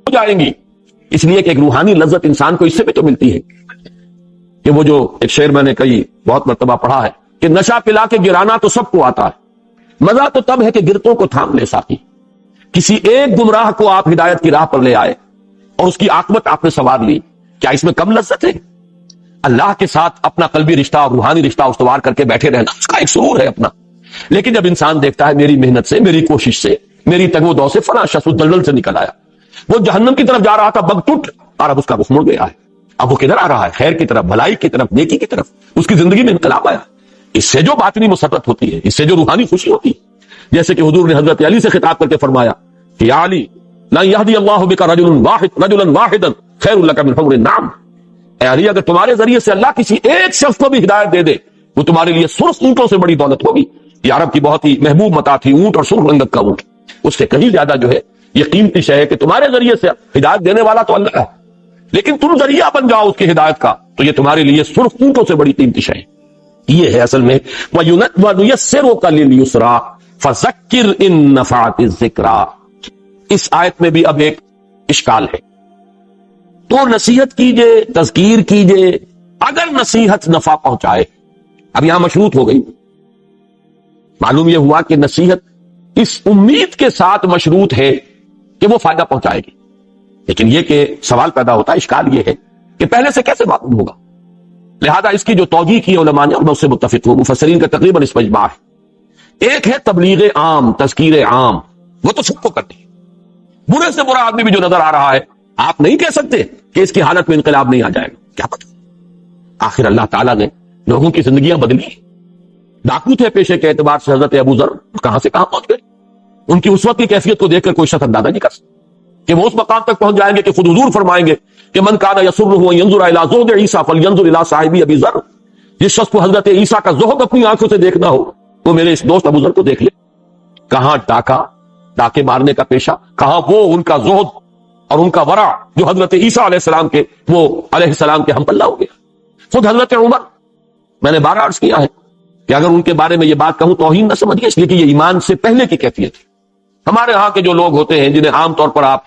ہو جائیں گی؟ اس لیے کہ ایک روحانی لذت انسان کو اس سے بھی تو ملتی ہے کہ وہ جو ایک شعر میں نے کئی بہت مرتبہ پڑھا ہے کہ نشہ پلا کے گرانا تو سب کو آتا ہے، مزہ تو تب ہے کہ گرتوں کو تھام لے ساقی۔ کسی ایک گمراہ کو آپ ہدایت کی راہ پر لے آئے اور اس کی عاقبت آپ نے سنوار لی، کیا اس میں کم لذت ہے؟ اللہ کے ساتھ اپنا قلبی رشتہ اور روحانی رشتہ استوار کر کے بیٹھے رہنا اس کا ایک سرور ہے اپنا۔ لیکن جب انسان دیکھتا ہے میری محنت سے، میری کوشش سے، میری تگ و دو سے فلاں شخص دلدل سے نکل آیا، وہ جہنم کی طرف جا رہا تھا، بگ ٹوٹ، اور اب اس کا رخ مڑ گیا ہے، اب وہ کدھر آ رہا ہے؟ خیر کی طرف، بھلائی کی طرف، نیکی کی طرف، اس کی زندگی میں انقلاب آیا۔ اس سے جو باطنی مسرت ہوتی ہے، اس سے جو روحانی خوشی ہوتی ہے، جیسے کہ حضور نے حضرت علی سے خطاب کر کے فرمایا کہ یا علی لا یہدی اللہ بک رجلا واحدا خیر لک من حمر النعم، اے علی اگر تمہارے ذریعے سے اللہ کسی ایک شخص کو بھی ہدایت دے دے وہ تمہارے لیے سرخ اونٹوں سے بڑی دولت ہوگی۔ یہ عرب کی بہت ہی محبوب متاع تھی، اونٹ اور سرخ رنگت کا اونٹ، اس سے کہیں زیادہ جو ہے یہ قیمتی شے ہے کہ تمہارے ذریعے سے ہدایت دینے والا تو اللہ ہے، لیکن تم ذریعہ بن جاؤ اس کی ہدایت کا تو یہ تمہارے لیے سرخ اونٹوں سے بڑی قیمتی شے ہے۔ یہ ہے اصل میں وَنُيَسِّرُكَ لِلْيُسْرَىٰ فَذَكِّرْ إِن نَفَعَتِ الذِّكْرَىٰ۔ اس آیت میں بھی اب ایک اشکال ہے، تو نصیحت کیجئے، تذکیر کیجئے، اگر نصیحت نفع پہنچائے۔ اب یہاں مشروط ہو گئی، معلوم یہ ہوا کہ نصیحت اس امید کے ساتھ مشروط ہے کہ وہ فائدہ پہنچائے گی، لیکن یہ کہ سوال پیدا ہوتا ہے، اشکال یہ ہے کہ پہلے سے کیسے معلوم ہوگا؟ لہذا اس کی جو توجیہ کی علماء نے اور میں اس سے متفق ہوں، مفسرین کا تقریباً اس پر اجماع ہے۔ ایک ہے تبلیغ عام، تذکیر عام، وہ تو سب کو کرتی ہے، برے سے برا آدمی بھی جو نظر آ رہا ہے آپ نہیں کہہ سکتے کہ اس کی حالت میں انقلاب نہیں آ جائے گا، کیا پتہ، آخر اللہ تعالیٰ نے لوگوں کی زندگیاں بدلی۔ ڈاکو تھے پیشے کے اعتبار سے حضرت ابو ذر، کہاں سے کہاں پہنچ گئے، ان کی اس وقت کی کیفیت کو دیکھ کر کوئی شخص اندازہ نہیں کر سکتا کہ وہ اس مقام تک پہنچ جائیں گے کہ خود حضور فرمائیں گے کہ من کان یسرہ ان ینظر الی زہد عیسی فلینظر الی صاحبی ابی ذر، جس شخص کو حضرت عیسیٰ کا زہد اپنی آنکھوں سے دیکھنا ہو وہ میرے اس دوست ابو ذر کو دیکھ لے۔ کہاں ڈاکے مارنے کا پیشہ، کہاں وہ ان کا زہد اور ان کا ورع جو حضرت عیسیٰ علیہ السلام کے وہ علیہ السلام کے ہم پلہ ہو گیا۔ خود حضرت عمر، میں نے 12 عرض کیا ہے کہ اگر ان کے بارے میں یہ بات کہوں توہین نہ سمجھیے، اس لیے کہ یہ ایمان سے پہلے کی کیفیت ہے۔ ہمارے ہاں کے جو لوگ ہوتے ہیں جنہیں عام طور پر آپ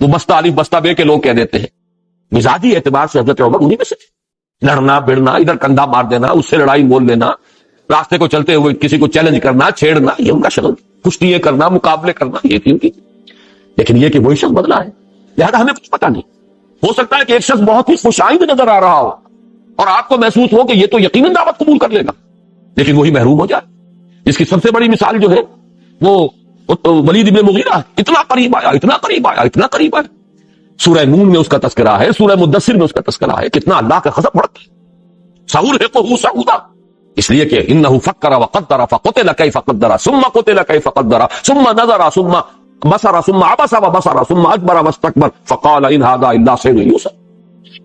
وہ بستہ الف بستہ بے کے لوگ کہہ دیتے ہیں، مزاجی اعتبار سے حضرت عمر انہی میں سے تھے۔ لڑنا بڑنا، ادھر کندھا مار دینا، اس سے لڑائی مول لینا، راستے کو چلتے ہوئے کسی کو چیلنج کرنا، چھیڑنا، یہ ان کا شغل، کشتیاں کرنا، مقابلے کرنا، یہ تھی ان کی۔ لیکن یہ کہ وہی شخص بدلا ہے، لہذا ہمیں کچھ پتا نہیں۔ ہو سکتا ہے کہ ایک شخص بہت ہی خوش آئند نظر آ رہا ہو اور آپ کو محسوس ہو کہ یہ تو یقیناً دعوت قبول کر لے گا، لیکن وہی محروم ہو جائے۔ اس کی سب سے بڑی مثال جو ہے وہ ولید بن مغیرہ، اتنا قریب آیا، اتنا قریب آیا، اتنا قریب آیا۔ سورہ نون میں اس کا تذکرہ ہے، سورہ مدثر میں اس کا تذکرہ ہے، کتنا اللہ کا غضب بڑھتا ہے۔ سأرهقه صعودا، اس لیے کہ انه فکر وقدر فقتل کیف قدر ثم قتل کیف قدر ثم نظر ثم بصر ثم عبس وبصر ثم ادبر واستكبر فقال ان هذا الا سحر يؤثر۔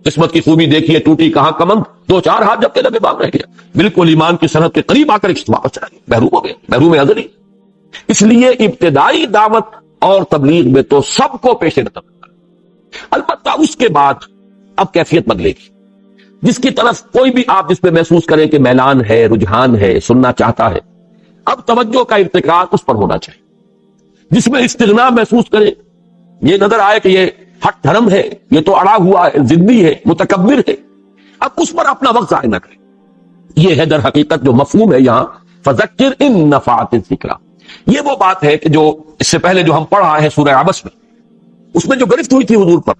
قسمت کی خوبی دیکھیے، ٹوٹی کہاں کمند، 2-4 ہاتھ جب کے لبے باندھ رہ گیا، بالکل ایمان کی سرحد کے قریب آ کر واپس چلا گیا، محروم ہو گیا، محروم ازلی۔ اس لیے ابتدائی دعوت اور تبلیغ میں تو سب کو پیش نظر رکھنا، البتہ اس کے بعد اب کیفیت بدلے گی۔ جس کی طرف کوئی بھی آپ جس پہ محسوس کریں کہ میلان ہے، رجحان ہے، سننا چاہتا ہے، اب توجہ کا ارتکاز اس پر ہونا چاہیے۔ جس میں استغنا محسوس کرے، یہ نظر آئے کہ یہ ہٹ دھرم ہے، یہ تو اڑا ہوا ہے، ضدی ہے، متکبر ہے، اب اس پر اپنا وقت ضائع نہ کریں۔ یہ ہے در حقیقت جو مفہوم ہے یہاں فذکر ان نفعت الذکریٰ۔ یہ وہ بات ہے کہ جو اس سے پہلے جو ہم پڑھ رہے ہیں سورہ عبس میں، اس میں جو گرفت ہوئی تھی حضور پر،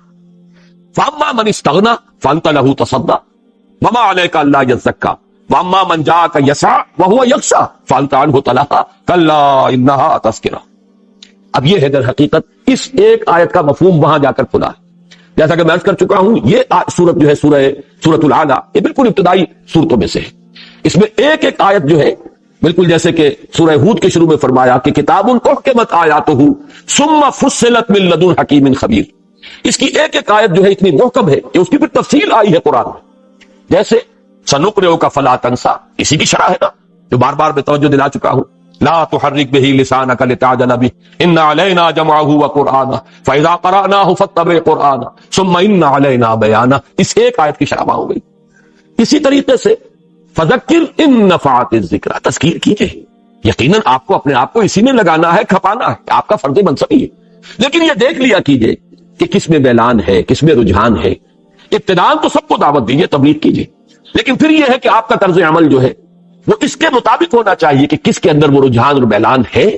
فَأَمَّا مَنِ اسْتَغْنَىٰ فَأَنْتَ لَهُ تَصَدَّىٰ وَمَا عَلَيْكَ أَلَّا يَزَّكَّىٰ وَأَمَّا مَنْ جَاءَكَ يَسْعَىٰ وَهُوَ يَخْشَىٰ فَأَنْتَ عَنْهُ تَلَهَّىٰ كَلَّا إِنَّهَا تَذْكِرَةٌ۔ اب یہ ہے در حقیقت اس ایک آیت کا مفہوم وہاں جا کر کھلا ہے۔ جیسا کہ میں عرض کر چکا ہوں، یہ سورت جو ہے سورۃ الاعلیٰ، یہ بالکل ابتدائی سورتوں میں سے ہے۔ اس میں ایک ایک آیت جو ہے بالکل جیسے کہ سورہ ہود کے شروع میں فرمایا کہ کتاب احکمت آیاتہ ثم فصلت من لدن حکیم خبیر، اس کی ایک ایک آیت جو ہے اتنی محکم ہے کہ اس کی پھر تفصیل آئی ہے قرآن میں۔ جیسے سنقرئک فلا تنسیٰ، اسی کی شرح ہے نا جو بار بار میں توجہ دلا چکا ہوں، لا تحرک بہ لسانک لتعجل بہ ان علینا جمعہ وقرآنہ فاذا قرأناہ فاتبع قرآنہ ثم ان علینا بیانہ، اس ایک آیت کی شرح ہو گئی۔ اسی طریقے سے فذکر ان نفعت الذکریٰ، تذکیر کیجئے، یقیناً آپ کو اپنے آپ کو اسی میں لگانا ہے، کھپانا ہے، آپ کا فرض منصب ہی ہے، لیکن یہ دیکھ لیا کیجئے کہ کس میں میلان ہے، کس میں رجحان ہے۔ ابتداءً تو سب کو دعوت دیجئے، تبلیغ کیجئے، لیکن پھر یہ ہے کہ آپ کا طرز عمل جو ہے وہ اس کے مطابق ہونا چاہیے کہ کس کے اندر وہ رجحان اور میلان ہے،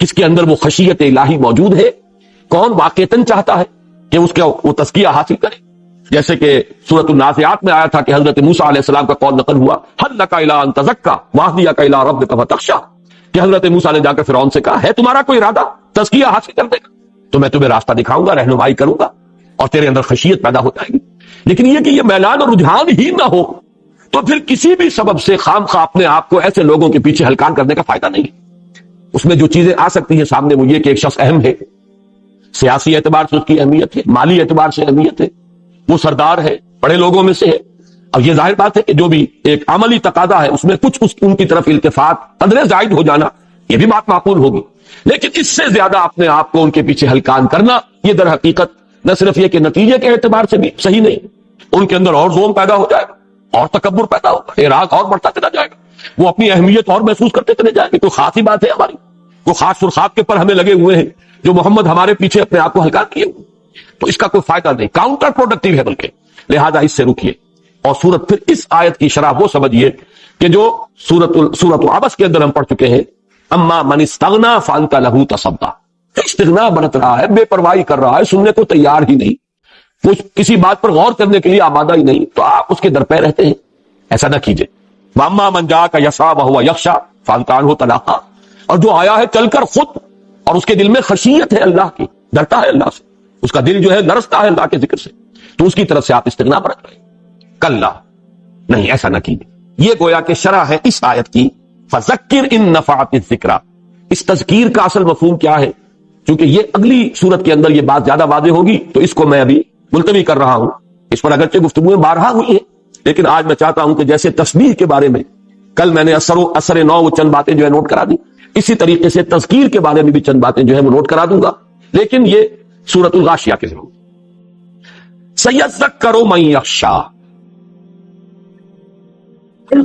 کس کے اندر وہ خشیت الہی موجود ہے، کون واقعتاً چاہتا ہے کہ اس کا وہ تزکیہ حاصل کرے۔ جیسے کہ سورۃ النازعات میں آیا تھا کہ حضرت موسیٰ علیہ السلام کا قول نقل ہوا، هل لک الی ان تزکی واہدیک الی ربک فتخشی، کہ حضرت موسیٰ نے جا کر فرعون سے کہا ہے تمہارا کوئی ارادہ تزکیہ حاصل کرنے کا تو میں تمہیں راستہ دکھاؤں گا، رہنمائی کروں گا اور تیرے اندر خشیت پیدا ہو جائے گی۔ لیکن یہ کہ یہ میلان اور رجحان ہی نہ ہو تو پھر کسی بھی سبب سے خام خواہ اپنے آپ کو ایسے لوگوں کے پیچھے ہلکان کرنے کا فائدہ نہیں۔ اس میں جو چیزیں آ سکتی ہیں سامنے وہ یہ کہ ایک شخص اہم ہے، سیاسی اعتبار سے اس کی اہمیت ہے، مالی اعتبار سے اہمیت ہے، وہ سردار ہے، بڑے لوگوں میں سے ہے۔ اب یہ ظاہر بات ہے کہ جو بھی ایک عملی تقاضا ہے اس میں کچھ ان کی طرف التفات قدرے زائد ہو جانا یہ بھی بات معقول ہوگی، لیکن اس سے زیادہ اپنے آپ کو ان کے پیچھے ہلکان کرنا یہ در حقیقت نہ صرف یہ کہ نتیجے کے اعتبار سے بھی صحیح نہیں، ان کے اندر اور زوم پیدا ہو جائے گا اور تکبر پیدا ہوگا، اعراض اور بڑھتا چلا جائے گا، وہ اپنی اہمیت اور محسوس کرتے چلے جائیں گے۔ کوئی خاص ہی بات ہے ہماری، کوئی خاص سرخاب کے پر ہمیں لگے ہوئے ہیں جو محمد ہمارے پیچھے اپنے آپ کو ہلکان کیے ہوئے، تو اس کا کوئی فائدہ نہیں، کاؤنٹر پروڈکٹیو ہے بلکہ، لہذا اس سے رکیے۔ اور سورت پھر اس آیت کی شرح وہ سمجھیے کہ جو سورت عبس کے اندر ہم پڑھ چکے ہیں، اما من استغنا فانت لہ تصدیٰ، استغنا برت رہا ہے، بے پرواہی کر رہا ہے، سننے کو تیار ہی نہیں، وہ کسی بات پر غور کرنے کے لیے آمادہ ہی نہیں، تو آپ اس کے در پہ رہتے ہیں، ایسا نہ کیجئے۔ واما من جاءک یسعیٰ وہو یخشیٰ فانت عنہ تلہیٰ، اور جو آیا ہے چل کر خود اور اس کے دل میں خشیت ہے اللہ کی، ڈرتا ہے اللہ سے، اس کا دل جو ہے لرزتا ہے اللہ کے ذکر سے، تو اس کی طرف سے آپ استغنا برت رہے ہیں۔ کلا، نہیں ایسا نہ کیجئے۔ یہ گویا کہ شرح ہے اس آیت کی، فذکر ان نفعت الذکریٰ۔ اس تذکیر کا اصل مفہوم کیا ہے؟ چونکہ یہ اگلی صورت کے اندر یہ بات زیادہ واضح ہوگی تو اس کو میں ابھی ملتوی کر رہا ہوں، اس پر اگرچہ گفتگویں بارہا ہوئی ہیں، لیکن آج میں چاہتا ہوں کہ جیسے تسبیح کے بارے میں کل میں نے اثر نو وہ چند باتیں جو ہے نوٹ کرا دی، اسی طریقے سے تذکیر کے بارے میں بھی چند باتیں جو ہے وہ نوٹ کرا دوں گا، لیکن یہ سورۃ الغاشیہ کے ضرور۔ سیذکر من یخشیٰ،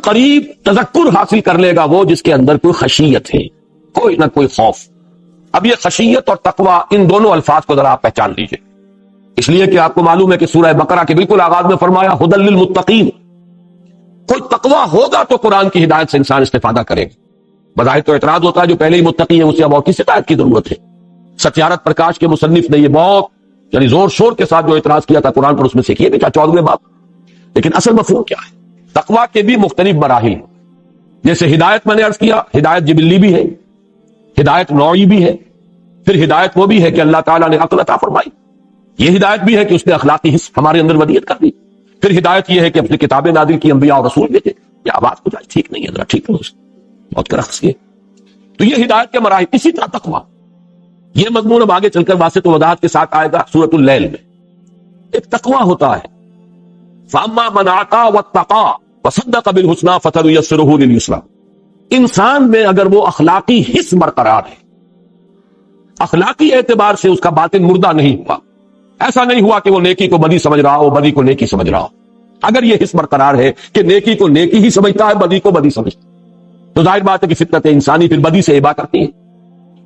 قریب تذکر حاصل کر لے گا وہ جس کے اندر کوئی خشیت ہے، کوئی نہ کوئی خوف۔ اب یہ خشیت اور تقوی ان دونوں الفاظ کو ذرا آپ پہچان لیجئے، اس لیے کہ آپ کو معلوم ہے کہ سورہ بقرہ کے بالکل آغاز میں فرمایا ھدی للمتقین، کوئی تقوی ہوگا تو قرآن کی ہدایت سے انسان استفادہ کرے گا۔ بظاہر تو اعتراض ہوتا ہے جو پہلے ہی متقی ہے اسے اب اور کس ہدایت کی ضرورت ہے؟ ستیارت پرکاش کے مصنف نے یہ بہت یعنی زور شور کے ساتھ جو اعتراض کیا تھا قرآن پر، اس میں سے کیے بھی تھا 14ویں باب، لیکن اصل مفہوم کیا ہے؟ تقوی کے بھی مختلف مراحل، جیسے ہدایت میں نے عرض کیا، ہدایت جبلی بھی ہے، ہدایت نوعی بھی ہے، پھر ہدایت وہ بھی ہے کہ اللہ تعالیٰ نے عقل عطا فرمائی، یہ ہدایت بھی ہے کہ اس نے اخلاقی حص ہمارے اندر ودیت کر دی، پھر ہدایت یہ ہے کہ اپنی کتابیں نازل کی، انبیاء اور رسول بھیجے۔ یہ آواز کو جائے ٹھیک نہیں ہے، ذرا ٹھیک کرو، بہت کرخص ہے۔ تو یہ ہدایت کے مراحل، اسی طرح تقوی، یہ مضمون اب آگے چل کر واسطہ وضاحت کے ساتھ آئے گا سورۃ اللیل میں۔ ایک تقوی ہوتا ہے، فاما من اعطى واتقى وصدق بالحسنى فسنيسره لليسرى، انسان میں اگر وہ اخلاقی حص برقرار ہے، اخلاقی اعتبار سے اس کا باطن مردہ نہیں ہوا، ایسا نہیں ہوا کہ وہ نیکی کو بدی سمجھ رہا ہو، بدی کو نیکی سمجھ رہا ہو، اگر یہ حص برقرار ہے کہ نیکی کو نیکی ہی سمجھتا ہے، بدی کو بدی سمجھتا ہے، تو ظاہر بات ہے کہ فطرت انسانی پھر بدی سے ابا کرتی ہے،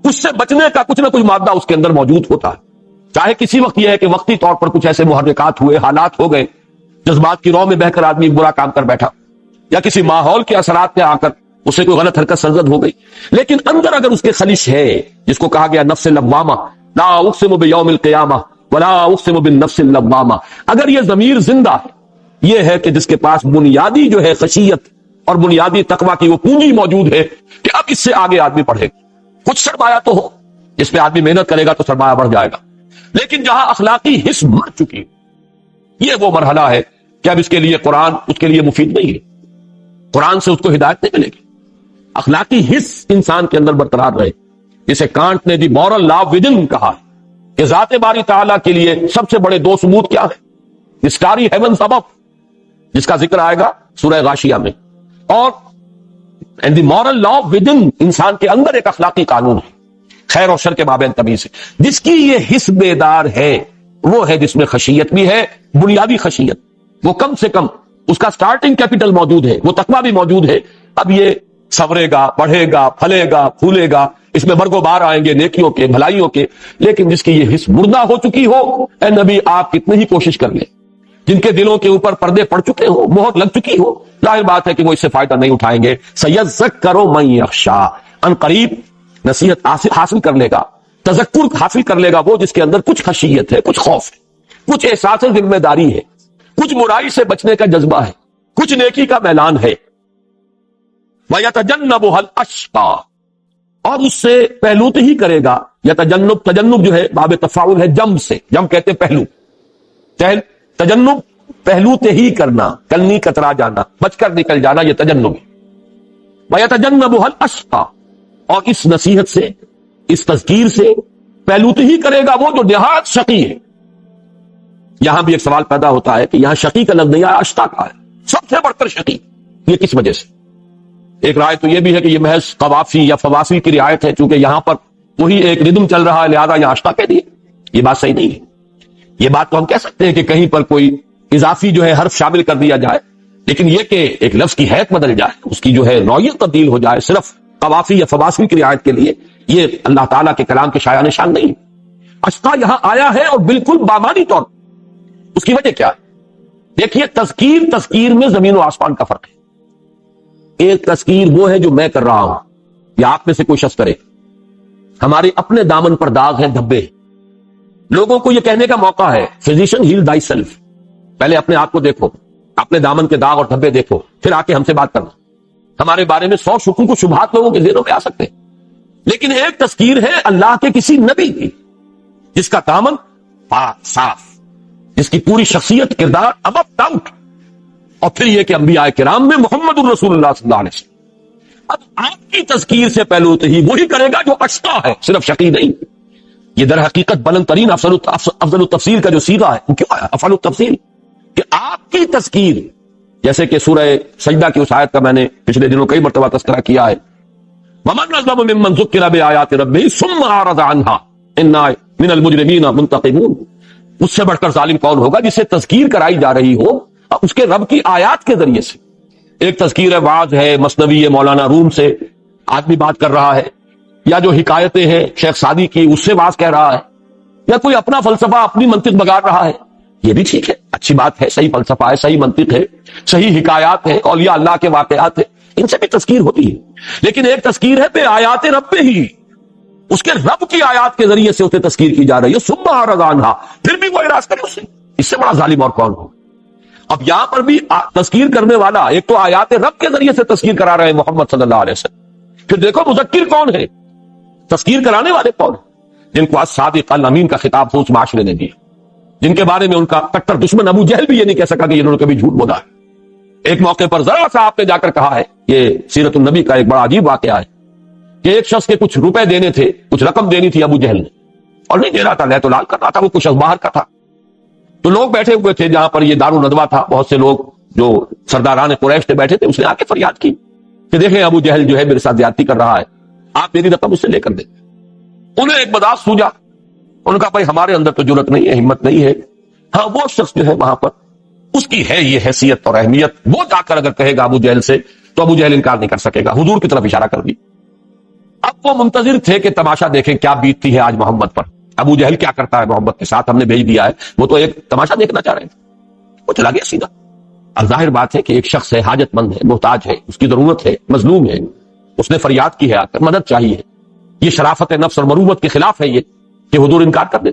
اس سے بچنے کا کچھ نہ کچھ مادہ اس کے اندر موجود ہوتا ہے، چاہے کسی وقت یہ ہے کہ وقتی طور پر کچھ ایسے محرکات ہوئے، حالات ہو گئے، جذبات کی رو میں بہ کر آدمی ایک برا کام کر بیٹھا، یا کسی ماحول کے اثرات میں آ کر اسے کوئی غلط حرکت سرزد ہو گئی، لیکن اندر اگر اس کے خلش ہے، جس کو کہا گیا نفس لوامہ، لا اقسم بیوم القیامہ ولا اقسم بالنفس اللوامہ، اگر یہ ضمیر زندہ ہے، یہ ہے کہ جس کے پاس بنیادی جو ہے خشیت اور بنیادی تقوی کی وہ پونجی موجود ہے کہ اب اس سے آگے آدمی پڑھے گا، کچھ سرمایہ تو ہو، اس پہ آدمی محنت کرے گا تو سرمایہ بڑھ جائے گا، لیکن جہاں اخلاقی حس مر چکی، یہ وہ مرحلہ ہے کہ اب اس کے لیے قرآن اس کے لیے مفید نہیں ہے، قرآن سے اس کو ہدایت نہیں ملے گی، اخلاقی حس انسان کے اندر برقرار رہے، جسے کانٹ نے دی مورل لا ودن کہا کہ ذات باری تعالیٰ کے لیے سب سے بڑے دو ثبوت کیا ہے؟ اسٹاری ہیونز ابو، جس کا ذکر آئے گا سورہ غاشیہ میں، اور دی مورل لا ودن، انسان کے اندر ایک اخلاقی قانون ہے، خیر اور شر کے مابین تمیز ہے، جس کی یہ حس بیدار ہے وہ ہے جس میں خشیت بھی ہے، بنیادی خشیت، وہ کم سے کم اس کا سٹارٹنگ کیپٹل موجود ہے، وہ تقویٰ بھی موجود ہے، اب یہ سورے گا، بڑھے گا، پھلے گا، پھولے گا، اس میں برگ و بار آئیں گے نیکیوں کے، بھلائیوں کے، لیکن جس کی یہ حس مردہ ہو چکی ہو، اے نبی آپ کتنی ہی کوشش کر لیں، جن کے دلوں کے اوپر پردے پڑ چکے ہو، مہر لگ چکی ہو، ظاہر بات ہے کہ وہ اس سے فائدہ نہیں اٹھائیں گے، سیذکر من یخشی، ان قریب نصیحت حاصل کر لے گا، تذکر حاصل کر لے گا وہ جس کے اندر کچھ خشیت ہے، کچھ خوف ہے، کچھ احساس ذمہ داری ہے، کچھ برائی سے بچنے کا جذبہ ہے، کچھ نیکی کا میلان ہے، وَيَتَجَنَّبُهَا الْأَشْقَى، اور اس سے پہلوت ہی کرے گا، یا تجنب جو ہے باب تفاعل ہے جم سے، جم کہتے پہلو، تجنب پہلوت ہی کرنا، کلنی کترا جانا، بچ کر نکل جانا، یہ تجنب ہے، وَيَتَجَنَّبُهَا الْأَشْقَى، اور اس نصیحت سے، اس تذکیر سے پہلوت ہی کرے گا وہ جو نہایت شقی ہے۔ یہاں بھی ایک سوال پیدا ہوتا ہے کہ یہاں شقی کا لفظ نہیں آیا، اشقیٰ کا ہے، سب سے بڑھ کر شقی، یہ کس وجہ سے؟ ایک رائے تو یہ بھی ہے کہ یہ محض قوافی یا فواصل کی رعایت ہے، چونکہ یہاں پر وہی ایک ردم چل رہا ہے، لہذا یہاں اشقیٰ کہہ دیے، یہ بات صحیح نہیں ہے۔ یہ بات تو ہم کہہ سکتے ہیں کہ کہیں پر کوئی اضافی جو ہے حرف شامل کر دیا جائے، لیکن یہ کہ ایک لفظ کی حیت بدل جائے، اس کی جو ہے نوعیت تبدیل ہو جائے صرف قوافی یا فواصل کی رعایت کے لیے، یہ اللہ تعالیٰ کے کلام کے شایان نشان نہیں۔ اشقیٰ یہاں آیا ہے اور بالکل بامانی طور، اس کی وجہ کیا ہے؟ دیکھیے، تذکیر میں زمین و آسمان کا فرق ہے۔ ایک تذکیر وہ ہے جو میں کر رہا ہوں یا آپ میں سے کوئی شخص کرے، ہمارے اپنے دامن پر داغ ہیں، دھبے، لوگوں کو یہ کہنے کا موقع ہے فزیشن ہیل تھائی سیلف، پہلے اپنے آپ کو دیکھو، اپنے دامن کے داغ اور دھبے دیکھو، پھر آ کے ہم سے بات کرنا۔ ہمارے بارے میں 100 شکوک و شبہات لوگوں کے ذہنوں میں آ سکتے ہیں، لیکن ایک تذکیر ہے اللہ کے کسی نبی کی جس کا دامن پاک صاف، جس کی پوری شخصیت، کردار ابو ڈاؤٹ، اور پھر یہ کہ انبیاء کرام میں محمد الرسول اللہ صلی اللہ علیہ وسلم۔ اب آپ کی تذکیر سے پہلو ہی وہی کرے گا جو اشقیٰ ہے، صرف شقی نہیں۔ یہ در حقیقت بلند ترین افضل التفصیل کا جو صیغہ ہے، کیوں آیا افضل التفصیل؟ کہ آپ کی تذکیر، جیسے کہ سورہ سجدہ کی اس آیت کا میں نے پچھلے دنوں کئی مرتبہ تذکرہ کیا ہے، وَمَنْ أَظْلَمُ مِمَّنْ ذُكِّرَ بِآيَاتِ رَبِّهِ ثُمَّ أَعْرَضَ عَنْهَا إِنَّا مِنَ الْمُجْرِمِينَ مُنْتَقِمُونَ، اس سے بڑھ کر ظالم کون ہوگا جسے تذکیر کرائی جا رہی ہو اس کے رب کی آیات کے ذریعے سے۔ ایک تذکیر ہے، وعظ ہے، مثنوی ہے مولانا روم سے آدمی بات کر رہا ہے، یا جو حکایتیں ہیں شیخ سعدی کی اس سے واز کہہ رہا ہے، یا کوئی اپنا فلسفہ، اپنی منطق بگاڑ رہا ہے، یہ بھی ٹھیک ہے، اچھی بات ہے، صحیح فلسفہ ہے، صحیح منطق ہے، صحیح حکایات ہے، اولیاء اللہ کے واقعات ہیں، ان سے بھی تذکیر ہوتی ہے۔ لیکن ایک تذکیر ہے پہ آیات رب پہ ہی، اس کے رب کی آیات کے ذریعے سے اسے تذکیر کی جا رہی ہے، ثم اعرض عنہا، پھر بھی وہ اعراض کرے اس سے، اس سے بڑا ظالم اور کون ہو؟ اب یہاں پر بھی تذکیر کرنے والا ایک تو آیات رب کے ذریعے سے تذکیر کرا رہے ہیں محمد صلی اللہ علیہ وسلم، پھر دیکھو مذکر کون ہے، تذکیر کرانے والے کون ہیں، جن کو الصادق الامین کا خطاب اس معاشرے نے دیا، جن کے بارے میں ان کا کٹر دشمن ابو جہل بھی یہ نہیں کہہ سکا کہ انہوں نے کبھی جھوٹ بولا ہے۔ ایک موقع پر ذرا سا آپ نے جا کر کہا ہے، یہ سیرت النبی کا ایک بڑا عجیب واقعہ ہے، کہ ایک شخص کے کچھ روپے دینے تھے، کچھ رقم دینی تھی ابو جہل نے، اور نہیں دے رہا تھا، لے تو لال کر رہا تھا، وہ کچھ باہر کا تھا، تو لوگ بیٹھے ہوئے تھے جہاں پر یہ دار الندوہ تھا، بہت سے لوگ جو سرداران قریش تھے بیٹھے تھے، اس نے آ کے فریاد کی کہ دیکھیں ابو جہل جو ہے میرے ساتھ زیادتی کر رہا ہے، آپ میری رقم اس سے لے کر دیں۔ انہیں ایک مذاق سوجا، انہوں نے کہا بھائی ہمارے اندر تو جرت نہیں ہے، ہمت نہیں ہے، ہاں وہ شخص جو ہے وہاں پر اس کی ہے یہ حیثیت اور اہمیت، وہ جا کر اگر کہے گا ابو جہل سے تو ابو جہل انکار نہیں کر سکے گا، حضور کی طرف اشارہ کر دی۔ اب وہ منتظر تھے کہ تماشا دیکھیں کیا بیتتی ہے آج محمد پر، ابو جہل کیا کرتا ہے محمد کے ساتھ، ہم نے بھیج دیا ہے، وہ تو ایک تماشا دیکھنا چاہ رہے ہیں، وہ چلا گیا سیدھا۔ اب ظاہر بات ہے کہ ایک شخص ہے، حاجت مند ہے، محتاج ہے، اس کی ضرورت ہے، مظلوم ہے، اس نے فریاد کی ہے، آ کر مدد چاہیے، یہ شرافت نفس اور مروت کے خلاف ہے یہ کہ حضور انکار کر دے۔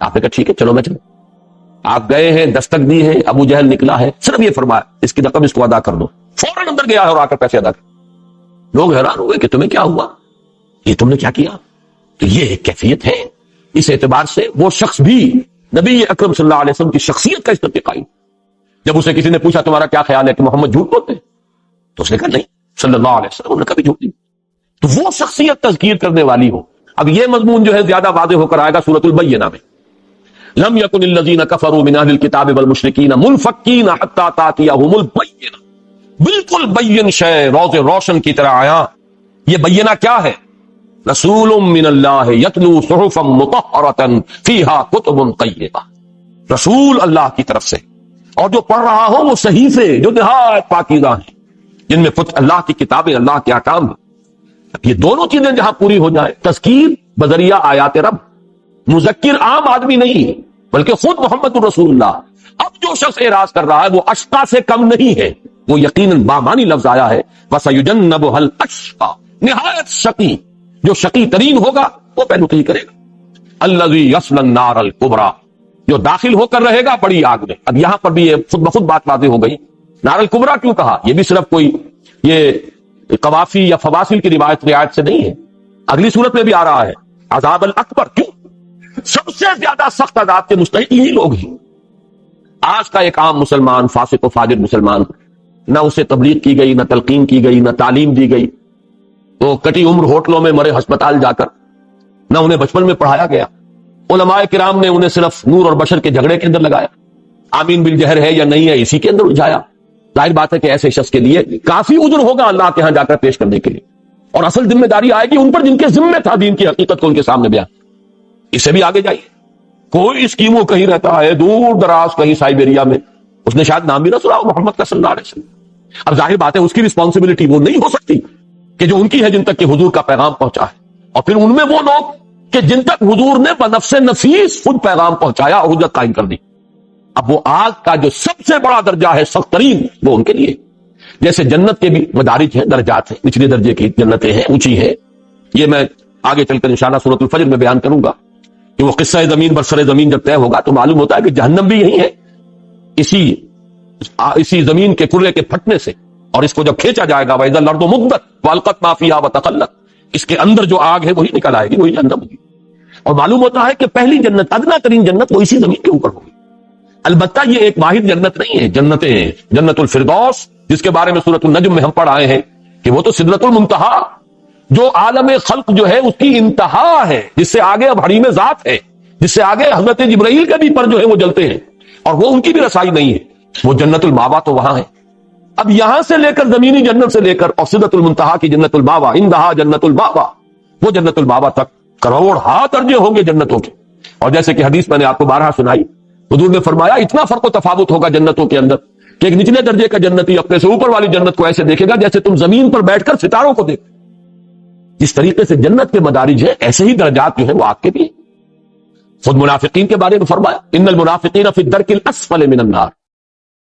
آپ نے کہا ٹھیک ہے چلو میں چلوں۔ آپ گئے ہیں، دستک دی ہے، ابو جہل نکلا ہے، صرف یہ فرمایا اس کی رقم اس کو ادا کر دو، فوراً اندر گیا ہے اور آ کر پیسے ادا کر۔ لوگ حیران ہوئے کہ تمہیں کیا ہوا، یہ تم نے کیا کیا؟ تو یہ ایک کیفیت ہے۔ اس اعتبار سے وہ شخص بھی نبی اکرم صلی اللہ علیہ وسلم کی شخصیت کا استقائی۔ جب اسے کسی نے پوچھا تمہارا کیا خیال ہے کہ محمد جھوٹ بولتے ہیں، تو اس نے کہا نہیں صلی اللہ علیہ وسلم نے کبھی جھوٹ نہیں۔ تو وہ شخصیت تذکیر کرنے والی ہو۔ اب یہ مضمون جو ہے زیادہ واضح ہو کر آئے گا سورۃ البینہ میں، لم یکن الذین کفروا من اہل الکتاب والمشرکین منفکین حتی تأتیہم البینہ، بالکل بین شے، روز روشن کی طرح آیا۔ یہ بینہ کیا ہے؟ رسول من اللہ یتلو صحفا مطہرۃ فیہا کتب قیمہ، رسول اللہ کی طرف سے، اور جو پڑھ رہا ہو وہ صحیفے جو نہایت پاکیزہ ہیں، جن میں اللہ کی کتابیں، اللہ کے احکام ہیں۔ یہ دونوں چیزیں جہاں پوری ہو جائیں، تذکیر بذریعہ آیات رب، مذکر عام آدمی نہیں بلکہ خود محمد الرسول اللہ۔ اب جو شخص اعراض کر رہا ہے وہ اشقا سے کم نہیں ہے، وہ یقیناً بامانی لفظ آیا ہے، وَسَيُجَنَّبُهَا الْأَشْقَى، نہایت شقی، جو شقی ترین ہوگا وہ پیروی کرے گا، الَّذِي يَصْلَى النَّارَ الْكُبْرَى، جو داخل ہو کر رہے گا بڑی آگ میں۔ اب یہاں پر بھی یہ خود بخود بات واضح ہو گئی، نار الکبریٰ کیوں کہا؟ یہ بھی صرف کوئی یہ قوافی یا فواصل کی رعایت سے نہیں ہے، اگلی صورت میں بھی آ رہا ہے، عذاب الاکبر۔ کیوں؟ سب سے زیادہ سخت عذاب کے مستحق یہی لوگ ہیں۔ آج کا ایک عام مسلمان، فاسق و فاجر مسلمان، نہ اسے تبلیغ کی گئی، نہ تلقین کی گئی، نہ تعلیم دی گئی، وہ کٹی عمر ہوٹلوں میں مرے ہسپتال جا کر، نہ انہیں بچپن میں پڑھایا گیا، علماء کرام نے انہیں صرف نور اور بشر کے جھگڑے کے اندر لگایا، آمین بالجہر ہے یا نہیں ہے اسی کے اندر الجھایا۔ ظاہر بات ہے کہ ایسے شخص کے لیے کافی عذر ہوگا اللہ کے ہاں جا کر پیش کرنے کے لیے، اور اصل ذمہ داری آئے گی ان پر جن کے ذمہ تھا دین کی حقیقت کو ان کے سامنے بیان۔ اس سے بھی آگے جائیے، کوئی اسکیموں کہیں رہتا ہے دور دراز کہیں سائبیریا میں، اس نے شاید نام بھی نہ سنا محمد کا صلی اللہ علیہ وسلم۔ اب ظاہر بات ہے اس کی رسپانسبلٹی وہ نہیں ہو سکتی کہ جو ان کی ہے جن تک کہ حضور کا پیغام پہنچا ہے، اور پھر ان میں وہ لوگ کہ جن تک حضور نے بنفس نفیس خود پیغام پہنچایا اور حجت قائم کر دی۔ اب وہ آگ کا جو سب سے بڑا درجہ ہے، سخت ترین، وہ ان کے لیے، جیسے جنت کے بھی مدارج ہیں، درجات ہیں، نچلے درجے کی جنتیں ہیں، اونچی ہیں، یہ میں آگے چل کر انشاءاللہ سورۃ الفجر میں بیان کروں گا کہ وہ قصہ زمین برسر زمین جب طے ہوگا تو معلوم ہوتا ہے کہ جہنم بھی یہی ہے، اسی زمین کے کرے کے پھٹنے سے، اور اس کو جب کھینچا جائے گا وَإِذَا الْأَرْضُ مُدَّتْ وَأَلْقَتْ مَا فِيهَا وَتَخَلَّتْ، اس کے اندر جو آگ ہے وہی نکل آئے گی، وہی جہنم ہوگی۔ اور معلوم ہوتا ہے کہ پہلی جنت، ادنا ترین جنت، وہ اسی زمین کے اوپر ہوگی۔ البتہ یہ ایک واحد جنت نہیں ہے، جنتیں ہیں، جنت الفردوس جس کے بارے میں سورۃ النجم میں ہم پڑھ آئے ہیں کہ وہ تو سدرۃ المنتہا، جو عالم خلق جو ہے اس کی انتہا ہے، جس سے آگے اب حریم ذات ہے، جس سے آگے حضرت جبرائیل کے بھی پر جو ہے وہ جلتے ہیں، اور وہ ان کی بھی رسائی نہیں ہے، وہ جنت الماوا تو وہاں ہے۔ اب یہاں سے لے کر زمینی جنت سے لے کر اور سدرۃ المنتہا کی جنت الماوا، اندہا جنت الماوا، وہ جنت الماوا تک کروڑ ہاتھ درجے ہوں گے جنتوں کے۔ اور جیسے کہ حدیث میں نے آپ کو بارہا سنائی، حضور نے فرمایا اتنا فرق و تفاوت ہوگا جنتوں کے اندر کہ ایک نچلے درجے کا جنتی اپنے سے اوپر والی جنت کو ایسے دیکھے گا جیسے تم زمین پر بیٹھ کر ستاروں کو دیکھ۔ جس طریقے سے جنت کے مدارج ہیں ایسے ہی درجات جو ہیں وہ آگ کے بھی ہیں۔ خود منافقین کے بارے میں فرمایا ان المنافقین فی الدرک الاسفل من النار،